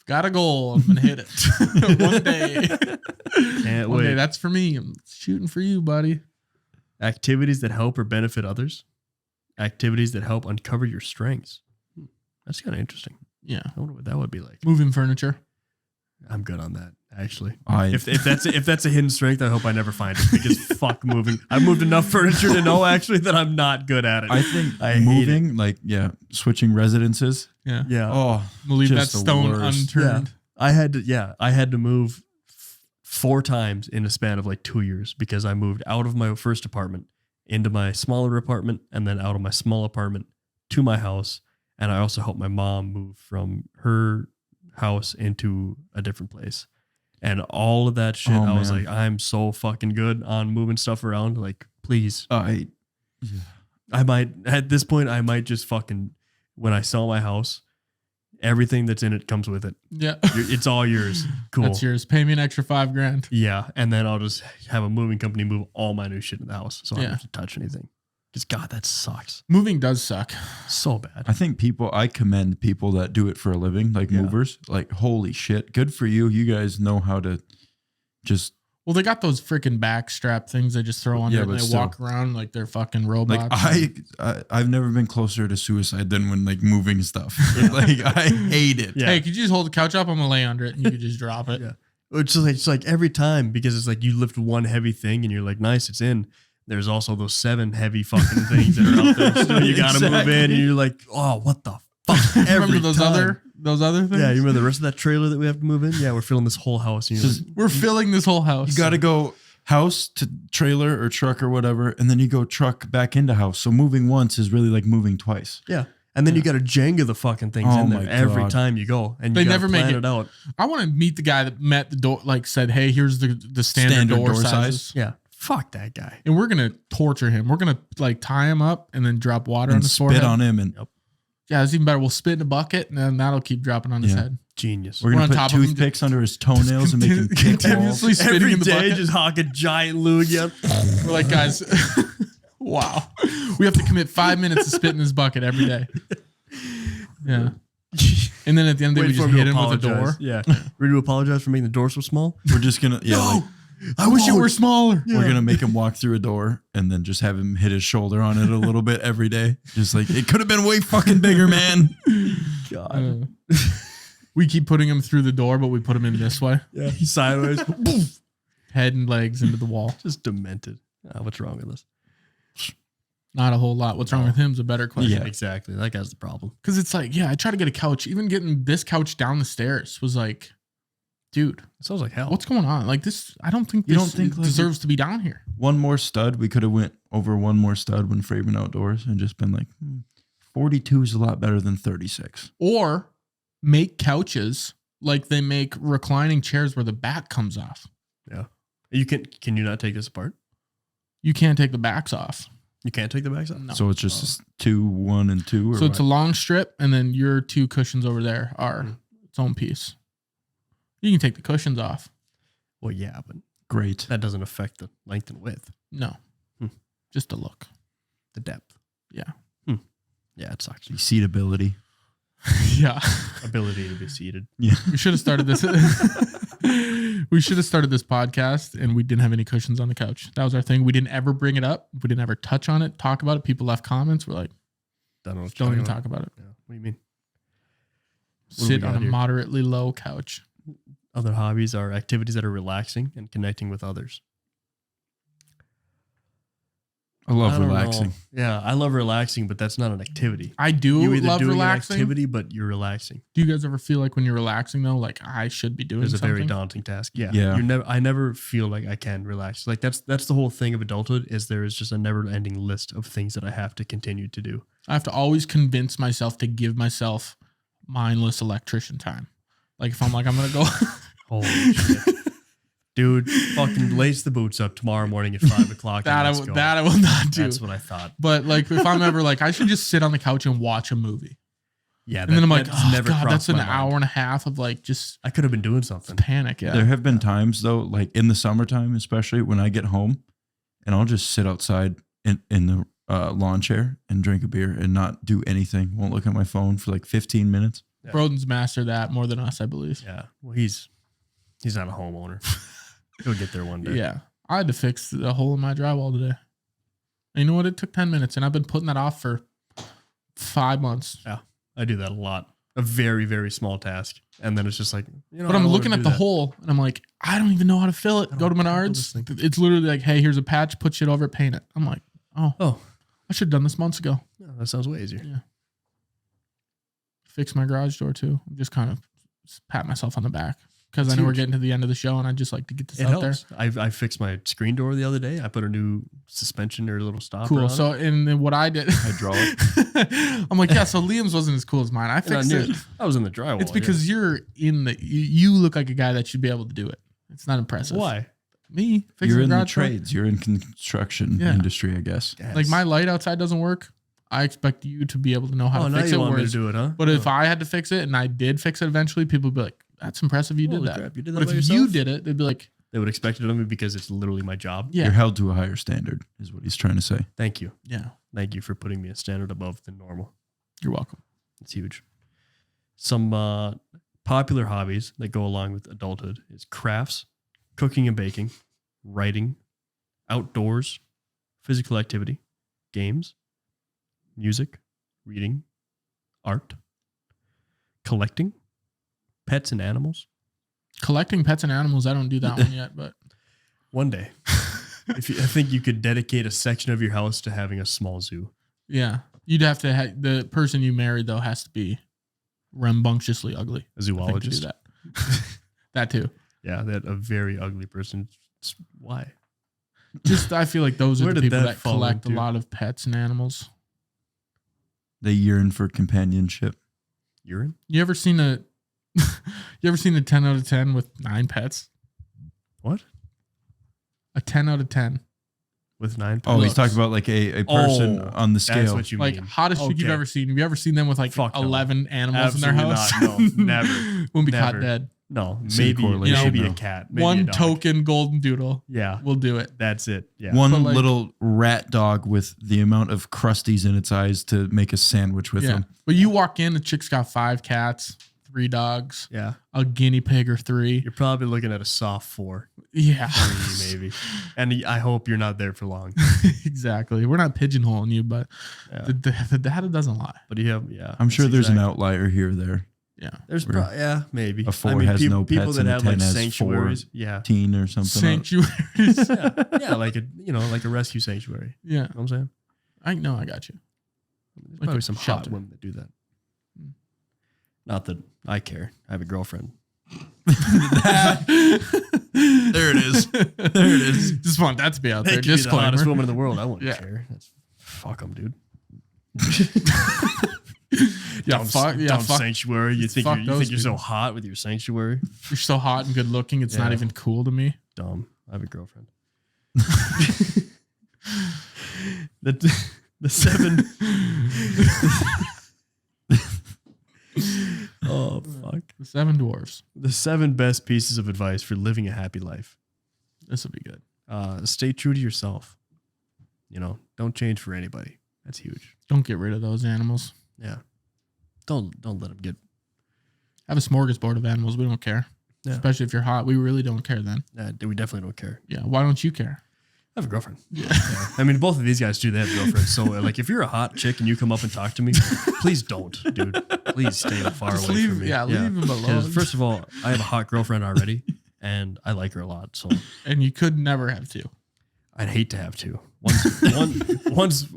Speaker 2: Got a goal. I'm going to hit it. One day.
Speaker 1: Can't
Speaker 2: One
Speaker 1: wait.
Speaker 2: day. That's for me. I'm shooting for you, buddy.
Speaker 1: Activities that help or benefit others. Activities that help uncover your strengths. That's kind of interesting.
Speaker 2: Yeah.
Speaker 1: I wonder what that would be like.
Speaker 2: Moving furniture.
Speaker 1: I'm good on that, actually.
Speaker 3: If
Speaker 1: that's a hidden strength, I hope I never find it because fuck moving. I've moved enough furniture to know actually that I'm not good at it.
Speaker 3: I think moving, switching residences.
Speaker 2: Yeah.
Speaker 1: Yeah.
Speaker 3: Oh,
Speaker 2: We'll leave that stone unturned.
Speaker 1: Yeah. I had to move 4 times in a span of like 2 years because I moved out of my first apartment into my smaller apartment and then out of my small apartment to my house. And I also helped my mom move from her house into a different place. And all of that shit, I was like, I'm so fucking good on moving stuff around. Like, please. I might, at this point, just fucking, when I sell my house, everything that's in it comes with it.
Speaker 2: Yeah.
Speaker 1: It's all yours. Cool.
Speaker 2: That's yours. Pay me an extra $5,000.
Speaker 1: Yeah. And then I'll just have a moving company move all my new shit in the house. So I don't have to touch anything. Because God, that sucks.
Speaker 2: Moving does suck.
Speaker 1: So bad.
Speaker 3: I think I commend people that do it for a living, like movers. Like, holy shit. Good for you. You guys know how to just.
Speaker 2: Well, they got those freaking backstrap things they just throw on there and they walk around like they're fucking robots.
Speaker 3: I've never been closer to suicide than when moving stuff. I hate it.
Speaker 2: Yeah. Hey, could you just hold the couch up? I'm going to lay under it and you could just drop it.
Speaker 1: Yeah. It's like every time, because it's like you lift one heavy thing and you're like, nice, it's in. There's also those 7 heavy fucking things that are out there. Still, you got to move in, and you're like, oh, what the fuck?
Speaker 2: Remember those other things?
Speaker 1: Yeah, you remember the rest of that trailer that we have to move in? Yeah, we're filling this whole house. And
Speaker 2: we're filling this whole house.
Speaker 3: You got to go house to trailer or truck or whatever, and then you go truck back into house. So moving once is really like moving twice.
Speaker 1: Yeah. And then you got to Jenga the fucking things in there every time you go. And
Speaker 2: they
Speaker 1: you
Speaker 2: never make
Speaker 1: it out.
Speaker 2: I want to meet the guy that met the door, like said, hey, here's the standard door size.
Speaker 1: Yeah. Fuck that guy.
Speaker 2: And we're going to torture him. We're going to like tie him up and then drop water on his forehead.
Speaker 3: Spit on him. And
Speaker 2: yeah, it's even better. We'll spit in a bucket and then that'll keep dropping on his head.
Speaker 1: Genius.
Speaker 3: We're going to put toothpicks under his toenails and make him kick balls.
Speaker 1: Every day just hawk a giant lug. Yep.
Speaker 2: We're like, guys, wow. We have to commit 5 minutes to spit in this bucket every day. Yeah. And then at the end of the day, we just hit him with a door.
Speaker 1: Yeah. We're going to apologize for making the door so small.
Speaker 3: We're just going to,
Speaker 2: I wish it were smaller.
Speaker 3: Yeah. We're going to make him walk through a door and then just have him hit his shoulder on it a little bit every day. Just like, it could have been way fucking bigger, man.
Speaker 1: God.
Speaker 2: We keep putting him through the door, but we put him in this way.
Speaker 1: Yeah. Sideways.
Speaker 2: Head and legs into the wall.
Speaker 1: Just demented. What's wrong with us?
Speaker 2: Not a whole lot. What's wrong with him is a better question.
Speaker 1: Yeah, exactly. That guy's the problem.
Speaker 2: Because it's like, I try to get a couch. Even getting this couch down the stairs was like, dude,
Speaker 1: it sounds like hell.
Speaker 2: What's going on? Like this, I don't think this deserves to be down here.
Speaker 3: One more stud. We could have went over one more stud when framing outdoors and just been like, 42 is a lot better than 36.
Speaker 2: Or make couches like they make reclining chairs where the back comes off.
Speaker 1: Yeah. Can you not take this apart?
Speaker 2: You can't take the backs off.
Speaker 1: You can't take the backs off?
Speaker 2: No.
Speaker 3: So it's just 2, 1, and 2?
Speaker 2: So it's a long strip, and then your 2 cushions over there are its own piece. You can take the cushions off.
Speaker 1: Well, yeah, but
Speaker 3: great.
Speaker 1: That doesn't affect the length and width.
Speaker 2: No. Just the look.
Speaker 1: The depth.
Speaker 2: Yeah.
Speaker 1: Yeah, it sucks.
Speaker 3: Seatability.
Speaker 2: Yeah.
Speaker 1: Ability to be seated.
Speaker 3: Yeah.
Speaker 2: We should have started this. We should have started this podcast and we didn't have any cushions on the couch. That was our thing. We didn't ever bring it up. We didn't ever touch on it, talk about it. People left comments. We're like, don't even talk about it.
Speaker 1: Yeah. What do you mean?
Speaker 2: Sit on a moderately low couch.
Speaker 1: Other hobbies are activities that are relaxing and connecting with others.
Speaker 3: I love relaxing.
Speaker 1: Yeah, I love relaxing, but that's not an activity.
Speaker 2: I do love relaxing.
Speaker 1: An activity, but you're relaxing.
Speaker 2: Do you guys ever feel like when you're relaxing though, like I should be doing something?
Speaker 1: It's a very daunting task. Yeah. I never feel like I can relax. Like that's the whole thing of adulthood is there is just a never-ending list of things that I have to continue to do.
Speaker 2: I have to always convince myself to give myself mindless electrician time. Like if I'm like, I'm going to go.
Speaker 1: Holy shit. Dude, fucking lace the boots up tomorrow morning at 5 o'clock.
Speaker 2: That I will not do.
Speaker 1: That's what I thought.
Speaker 2: But like, if I'm ever like, I should just sit on the couch and watch a movie.
Speaker 1: Yeah.
Speaker 2: And then I'm like, oh God, that's an hour and a half of like, just.
Speaker 1: I could have been doing something.
Speaker 2: Panic. Yeah.
Speaker 3: There have been times though, like in the summertime, especially when I get home and I'll just sit outside in the lawn chair and drink a beer and not do anything. Won't look at my phone for like 15 minutes.
Speaker 2: Yeah. Broden's mastered that more than us, I believe.
Speaker 1: Yeah. Well, he's not a homeowner. He'll get there one day.
Speaker 2: Yeah. I had to fix the hole in my drywall today. And you know what? It took 10 minutes and I've been putting that off for 5 months.
Speaker 1: Yeah. I do that a lot. A very, very small task. And then it's just like,
Speaker 2: but I'm looking at the hole and I'm like, I don't even know how to fill it. Go to Menards. It's literally like, hey, here's a patch, put shit over it, paint it. I'm like, oh, I should have done this months ago.
Speaker 1: Yeah, that sounds way easier.
Speaker 2: Yeah. Fix my garage door too. Just kind of pat myself on the back. Because I know we're getting to the end of the show and I just like to get this out there.
Speaker 1: I fixed my screen door the other day. I put a new suspension or a little stopper.
Speaker 2: Cool. So, and then what I did,
Speaker 3: hydraulic.
Speaker 2: I'm like, yeah, so Liam's wasn't as cool as mine. I fixed it.
Speaker 1: I was in the drywall.
Speaker 2: It's because you're in you look like a guy that should be able to do it. It's not impressive.
Speaker 1: Why?
Speaker 2: Me?
Speaker 3: You're in the trades. You're in construction industry, I guess.
Speaker 1: Yes.
Speaker 2: Like my light outside doesn't work. I expect you to be able to know how to fix it.
Speaker 1: You want me to do it, huh?
Speaker 2: But if I had to fix it and I did fix it eventually, people would be like, that's impressive. You did that.
Speaker 1: Crap, you did that
Speaker 2: but
Speaker 1: by
Speaker 2: if
Speaker 1: yourself?
Speaker 2: you did it, they'd be like,
Speaker 1: they would expect it of me because it's literally my job.
Speaker 2: Yeah.
Speaker 3: You're held to a higher standard is what he's trying to say.
Speaker 1: Thank you.
Speaker 2: Yeah.
Speaker 1: Thank you for putting me a standard above the normal.
Speaker 2: You're welcome.
Speaker 1: It's huge. Some popular hobbies that go along with adulthood is crafts, cooking and baking, writing, outdoors, physical activity, games, music, reading, art, collecting, pets and animals,
Speaker 2: Collecting pets and animals, I don't do that one yet, but
Speaker 1: one day. I think you could dedicate a section of your house to having a small zoo.
Speaker 2: Yeah. You'd have to the person you married though has to be rambunctiously ugly.
Speaker 1: A zoologist.
Speaker 2: To do that. That too.
Speaker 1: Yeah, that a very ugly person. Why?
Speaker 2: Just I feel like those are
Speaker 1: Where
Speaker 2: the
Speaker 1: did
Speaker 2: people
Speaker 1: that
Speaker 2: that
Speaker 1: fall
Speaker 2: collect
Speaker 1: into?
Speaker 2: a lot of pets and animals.
Speaker 3: They yearn for companionship.
Speaker 1: Urine?
Speaker 2: You ever seen a 10 out of 10 with 9 pets?
Speaker 1: What?
Speaker 2: A 10 out of 10.
Speaker 1: With 9 pets?
Speaker 3: Oh, he's talking about like a person on the
Speaker 1: That's
Speaker 3: scale.
Speaker 1: what you
Speaker 2: Like
Speaker 1: mean.
Speaker 2: hottest chick you've
Speaker 1: Okay.
Speaker 2: ever seen. Have you ever seen them with like
Speaker 1: Fuck no.
Speaker 2: 11 animals in
Speaker 1: Absolutely
Speaker 2: their house?
Speaker 1: not. No, never.
Speaker 2: Won't be
Speaker 1: Never.
Speaker 2: caught dead.
Speaker 1: No,
Speaker 3: See
Speaker 1: maybe
Speaker 3: correlation,
Speaker 1: maybe a
Speaker 3: though.
Speaker 1: cat. Maybe a
Speaker 2: One
Speaker 1: dog.
Speaker 2: token golden doodle.
Speaker 1: Yeah,
Speaker 2: We'll do it.
Speaker 1: that's it. Yeah.
Speaker 3: One
Speaker 2: But, like-
Speaker 3: little rat dog with the amount of crusties in its eyes to make a sandwich with
Speaker 2: Yeah.
Speaker 3: them.
Speaker 2: But you walk in, the chick's got 5 cats, 3 dogs,
Speaker 1: Yeah.
Speaker 2: a guinea pig or 3.
Speaker 1: You're probably looking at a soft 4,
Speaker 2: Yeah.
Speaker 1: 3 maybe. And I hope you're not there for long.
Speaker 2: Exactly. We're not pigeonholing you, but
Speaker 1: Yeah.
Speaker 2: the data doesn't lie.
Speaker 1: But you have, yeah.
Speaker 3: I'm sure
Speaker 1: that's
Speaker 3: there's an
Speaker 1: exactly-
Speaker 3: outlier here or there.
Speaker 2: Yeah.
Speaker 1: There's
Speaker 3: Where
Speaker 1: yeah, maybe.
Speaker 3: a 4 has no
Speaker 1: people
Speaker 3: pets
Speaker 1: that
Speaker 3: and a
Speaker 1: have
Speaker 3: 10
Speaker 1: like
Speaker 3: has
Speaker 1: sanctuaries.
Speaker 3: 4
Speaker 1: Yeah.
Speaker 3: teen or something.
Speaker 2: Sanctuaries.
Speaker 1: Yeah, like a rescue sanctuary.
Speaker 2: Yeah.
Speaker 1: You know what I'm saying?
Speaker 2: I know. I got you.
Speaker 1: There's
Speaker 2: Like
Speaker 1: probably
Speaker 2: a
Speaker 1: some hot
Speaker 2: shelter.
Speaker 1: women that do that. Not that I care. I have a girlfriend.
Speaker 3: There it is. There it is.
Speaker 2: Just want that to be out
Speaker 1: They
Speaker 2: there.
Speaker 1: could be the hottest
Speaker 2: Disclaimer.
Speaker 1: woman in the world. I wouldn't
Speaker 2: Yeah.
Speaker 1: care. Fuck them, dude.
Speaker 2: Yeah,
Speaker 1: Dumb,
Speaker 2: fuck. Yeah,
Speaker 1: dumb
Speaker 2: fuck.
Speaker 1: sanctuary. You think
Speaker 2: fuck
Speaker 1: you're
Speaker 2: those
Speaker 1: so
Speaker 2: people.
Speaker 1: hot with your sanctuary?
Speaker 2: You're so hot and good looking. It's not
Speaker 1: Yeah.
Speaker 2: even cool to me.
Speaker 1: Dumb. I have a girlfriend. the 7. Oh fuck.
Speaker 2: The 7 dwarfs.
Speaker 1: The 7 best pieces of advice for living a happy life.
Speaker 2: This will be good.
Speaker 1: Stay true to yourself. You know, don't change for anybody. That's huge.
Speaker 2: Don't get rid of those animals.
Speaker 1: Yeah. Don't let them get.
Speaker 2: Have a smorgasbord of animals. We don't care.
Speaker 1: Yeah.
Speaker 2: Especially if you're hot. We really don't care then.
Speaker 1: We definitely don't care.
Speaker 2: Yeah. Why don't you care?
Speaker 1: I have a girlfriend. Yeah. I mean, both of these guys do. They have girlfriends. So, like, if you're a hot chick and you come up and talk to me, please don't, dude. Please stay far
Speaker 2: Just
Speaker 1: away
Speaker 2: leave-
Speaker 1: from me.
Speaker 2: yeah, leave him alone.
Speaker 1: 'Cause first of all, I have a hot girlfriend already, and I like her a lot. So
Speaker 2: And you could never have 2.
Speaker 1: I'd hate to have 2. One's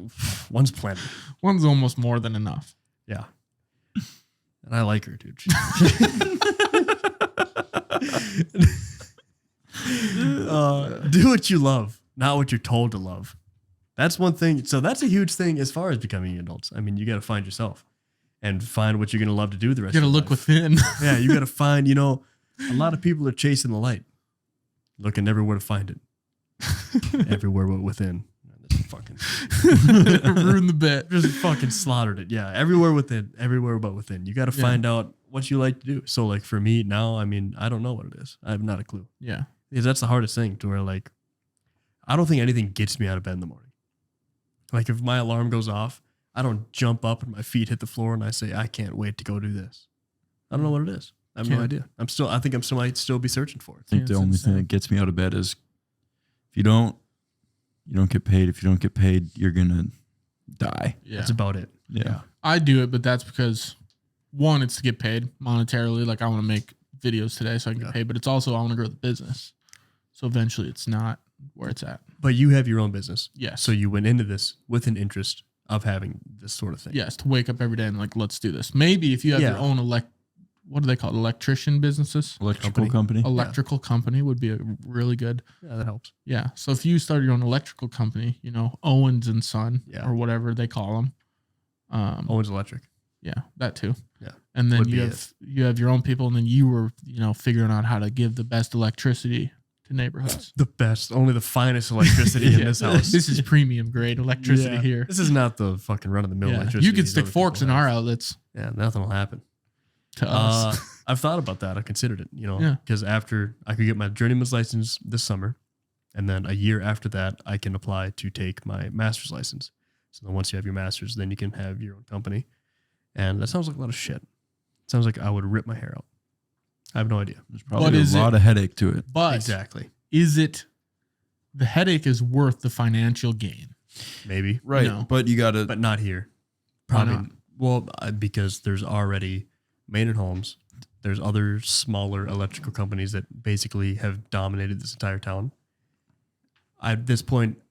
Speaker 1: plenty.
Speaker 2: One's almost more than enough.
Speaker 1: Yeah. And I like her, dude. Do what you love, not what you're told to love. That's one thing. So that's a huge thing as far as becoming adults. I mean, you got to find yourself and find what you're going to love to do the rest
Speaker 2: You gotta
Speaker 1: of your
Speaker 2: look
Speaker 1: life.
Speaker 2: within.
Speaker 1: Yeah, you got to find, a lot of people are chasing the light, looking everywhere to find it. Everywhere but within. That's fucking
Speaker 2: Ruin the bit.
Speaker 1: just fucking slaughtered it. Yeah, everywhere but within. You got to find out what you like to do. So like for me now, I mean, I don't know what it is. I have not a clue.
Speaker 2: Yeah.
Speaker 1: Because that's the hardest thing to where like, I don't think anything gets me out of bed in the morning. Like if my alarm goes off, I don't jump up and my feet hit the floor and I say, I can't wait to go do this. I don't know what it is. I have no idea. I think I might still be searching for it.
Speaker 3: I think the
Speaker 2: it's
Speaker 3: only thing
Speaker 2: insane.
Speaker 3: that gets me out of bed is if you don't get paid. If you don't get paid, you're gonna die.
Speaker 2: Yeah.
Speaker 1: That's about it.
Speaker 3: Yeah.
Speaker 2: I do it, but that's because one, it's to get paid monetarily. Like I want to make videos today so I can get paid, but it's also I want to grow the business. So eventually it's not where it's at.
Speaker 1: But you have your own business.
Speaker 2: Yes.
Speaker 1: So you went into this with an interest of having this sort of thing.
Speaker 2: Yes, to wake up every day and like, let's do this. Maybe if you have your own what do they call it? Electrician businesses?
Speaker 3: Electrical company.
Speaker 2: Electrical company would be a really good.
Speaker 1: Yeah, that helps.
Speaker 2: Yeah. So if you start your own electrical company, Owens and Son
Speaker 1: Yeah.
Speaker 2: or whatever they call them.
Speaker 1: Owens Electric.
Speaker 2: Yeah, that too.
Speaker 1: Yeah.
Speaker 2: And then
Speaker 1: Would
Speaker 2: you
Speaker 1: be
Speaker 2: have your own people, and then you were figuring out how to give the best electricity to neighborhoods.
Speaker 1: The best, only the finest electricity in this house.
Speaker 2: This is premium grade electricity
Speaker 1: Yeah.
Speaker 2: here.
Speaker 1: This is not the fucking run of the mill
Speaker 2: Yeah.
Speaker 1: electricity.
Speaker 2: You could
Speaker 1: these
Speaker 2: stick
Speaker 1: other
Speaker 2: forks in
Speaker 1: people
Speaker 2: our
Speaker 1: have.
Speaker 2: outlets
Speaker 1: Yeah, nothing will happen.
Speaker 2: to us.
Speaker 1: I've thought about that. I've considered it,
Speaker 2: Yeah.
Speaker 1: because after I could get my journeyman's license this summer, and then a year after that, I can apply to take my master's license. So then once you have your master's, then you can have your own company. And that sounds like a lot of shit. It sounds like I would rip my hair out. I have no idea.
Speaker 3: There's
Speaker 2: But
Speaker 3: probably a
Speaker 2: is
Speaker 3: lot of headache to it.
Speaker 2: But
Speaker 1: Exactly.
Speaker 2: is it the headache is worth the financial gain?
Speaker 1: Maybe.
Speaker 3: Right.
Speaker 2: No.
Speaker 3: But you gotta
Speaker 1: But not here.
Speaker 2: Why
Speaker 1: Probably.
Speaker 2: not?
Speaker 1: Well, because there's already Maiden Homes There's other smaller electrical companies that basically have dominated this entire town. At this point,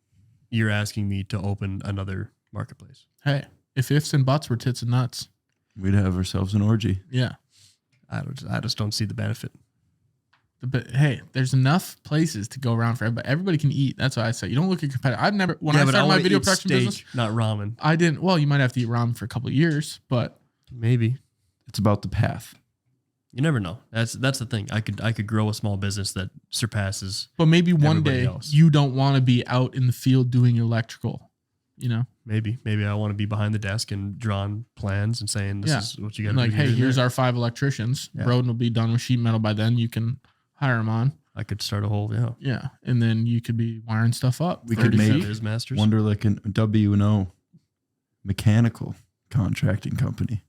Speaker 1: you're asking me to open another marketplace.
Speaker 2: Hey, if ifs and buts were tits and nuts,
Speaker 3: we'd have ourselves an orgy.
Speaker 2: Yeah.
Speaker 1: I just don't see the benefit.
Speaker 2: But hey, there's enough places to go around for everybody. Everybody can eat. That's why I say you don't look at competitive. I've never when I started my video production business,
Speaker 1: not ramen.
Speaker 2: I didn't. Well, you might have to eat ramen for a couple of years, but
Speaker 1: maybe
Speaker 3: it's about the path.
Speaker 1: You never know. That's the thing. I could grow a small business that surpasses.
Speaker 2: But maybe one day you don't want to be out in the field doing electrical. You know,
Speaker 1: maybe I want to be behind the desk and drawing plans and saying this is what you got to do.
Speaker 2: Like, hey, here's our 5 electricians. Yeah. Broden will be done with sheet metal by then. You can hire them on.
Speaker 1: I could start a whole
Speaker 2: yeah, and then you could be wiring stuff up.
Speaker 3: We could make Wonder like a W&O mechanical contracting company.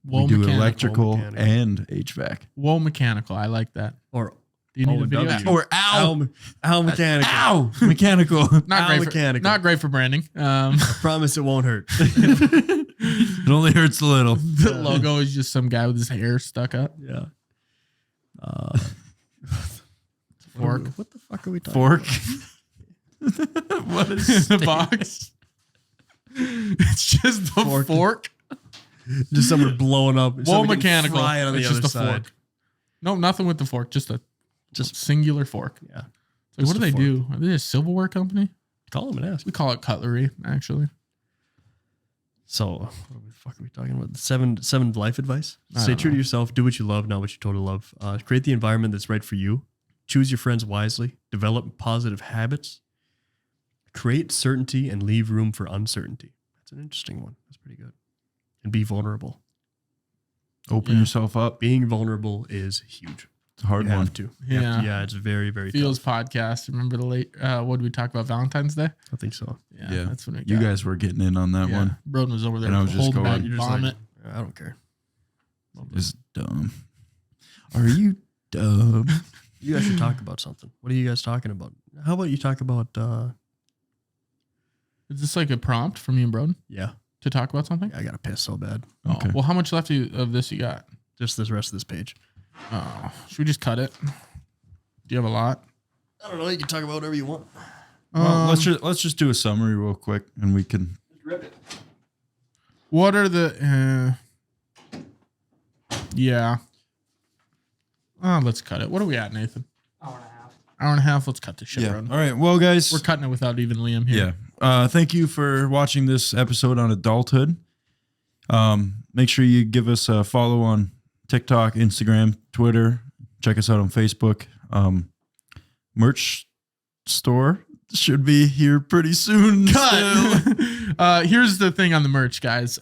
Speaker 3: We do electrical and HVAC.
Speaker 2: Whoa, mechanical. I like that.
Speaker 1: Or
Speaker 2: do you need a video?
Speaker 3: Or ow mechanical.
Speaker 2: Ow
Speaker 3: mechanical.
Speaker 2: Not great for branding.
Speaker 1: I promise it won't hurt.
Speaker 3: It only hurts a little.
Speaker 2: The logo is just some guy with his hair stuck up.
Speaker 1: Yeah.
Speaker 2: Fork.
Speaker 1: What the fuck are we talking
Speaker 3: Fork.
Speaker 1: about?
Speaker 3: What is
Speaker 2: the box? It's just the fork.
Speaker 1: Just someone blowing up.
Speaker 2: Whoa, mechanical.
Speaker 1: On the
Speaker 2: it's
Speaker 1: other
Speaker 2: just a
Speaker 1: side.
Speaker 2: fork. No, nothing with the fork. Just singular fork.
Speaker 1: Yeah.
Speaker 2: Like, what do they do? Are they a silverware company?
Speaker 1: Call them and ask.
Speaker 2: We call it cutlery, actually.
Speaker 1: So, what the fuck are we talking about? Seven life advice. Stay true to yourself. Do what you love, not what you totally love. Create the environment that's right for you. Choose your friends wisely. Develop positive habits. Create certainty and leave room for uncertainty. That's an interesting one. That's pretty good. And be vulnerable.
Speaker 3: Open yourself up.
Speaker 1: Being vulnerable is huge.
Speaker 3: It's a hard
Speaker 1: one.
Speaker 3: Have
Speaker 1: to.
Speaker 2: Yeah.
Speaker 1: It's very, very
Speaker 2: Feels
Speaker 1: tough.
Speaker 2: Podcast. Remember the late, what did we talk about? Valentine's Day?
Speaker 1: I think so.
Speaker 3: Yeah.
Speaker 2: That's when
Speaker 3: you guys were getting in on that one.
Speaker 2: Broden was over there.
Speaker 3: And I was just
Speaker 2: holding
Speaker 3: going,
Speaker 2: back
Speaker 1: you're just
Speaker 2: vomit.
Speaker 1: like, I don't care.
Speaker 3: It's dumb. Are you dumb?
Speaker 1: You guys should talk about something. What are you guys talking about? How about you talk about...
Speaker 2: Is this like a prompt for me and Broden?
Speaker 1: Yeah.
Speaker 2: To talk about something?
Speaker 1: I got to piss so bad.
Speaker 2: Oh, okay. Well, how much left of this you got?
Speaker 1: Just this rest of this page.
Speaker 2: Oh, should we just cut it? Do you have a lot?
Speaker 1: I don't know. You can talk about whatever you want.
Speaker 3: Well, let's just do a summary real quick, and we can
Speaker 1: rip it.
Speaker 2: What are the? Yeah. Let's cut it. What are we at, Nathan? Hour and a half. Let's cut this shit.
Speaker 3: Yeah. All right. Well, guys,
Speaker 2: we're cutting it without even Liam here.
Speaker 3: Yeah. Thank you for watching this episode on adulthood. Make sure you give us a follow on TikTok, Instagram, Twitter. Check us out on Facebook. Merch store should be here pretty soon.
Speaker 2: Here's the thing on the merch, guys.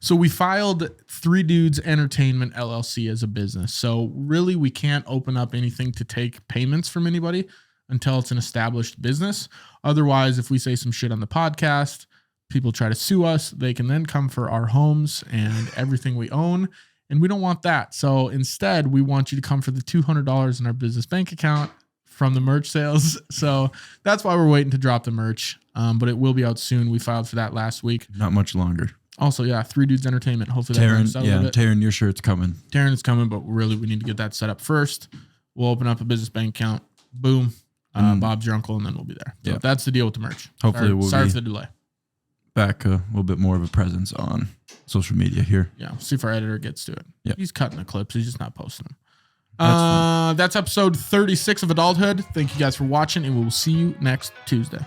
Speaker 2: So we filed 3 Dudes Entertainment LLC as a business. So really, we can't open up anything to take payments from anybody until it's an established business. Otherwise, if we say some shit on the podcast, people try to sue us. They can then come for our homes and everything we own. And we don't want that. So instead, we want you to come for the $200 in our business bank account from the merch sales. So that's why we're waiting to drop the merch. But it will be out soon. We filed for that last week.
Speaker 3: Not much longer.
Speaker 2: Also, 3 Dudes Entertainment. Hopefully
Speaker 3: Taryn, your shirt's coming.
Speaker 2: Taryn is coming, but really we need to get that set up first. We'll open up a business bank account. Boom. Bob's your uncle, and then we'll be there. So that's the deal with the merch.
Speaker 3: Hopefully
Speaker 2: sorry for the delay.
Speaker 3: Back a little bit more of a presence on social media here.
Speaker 2: Yeah, we'll see if our editor gets to it.
Speaker 3: Yeah.
Speaker 2: He's cutting the clips. He's just not posting them. That's episode 36 of Adulthood. Thank you guys for watching, and we will see you next Tuesday.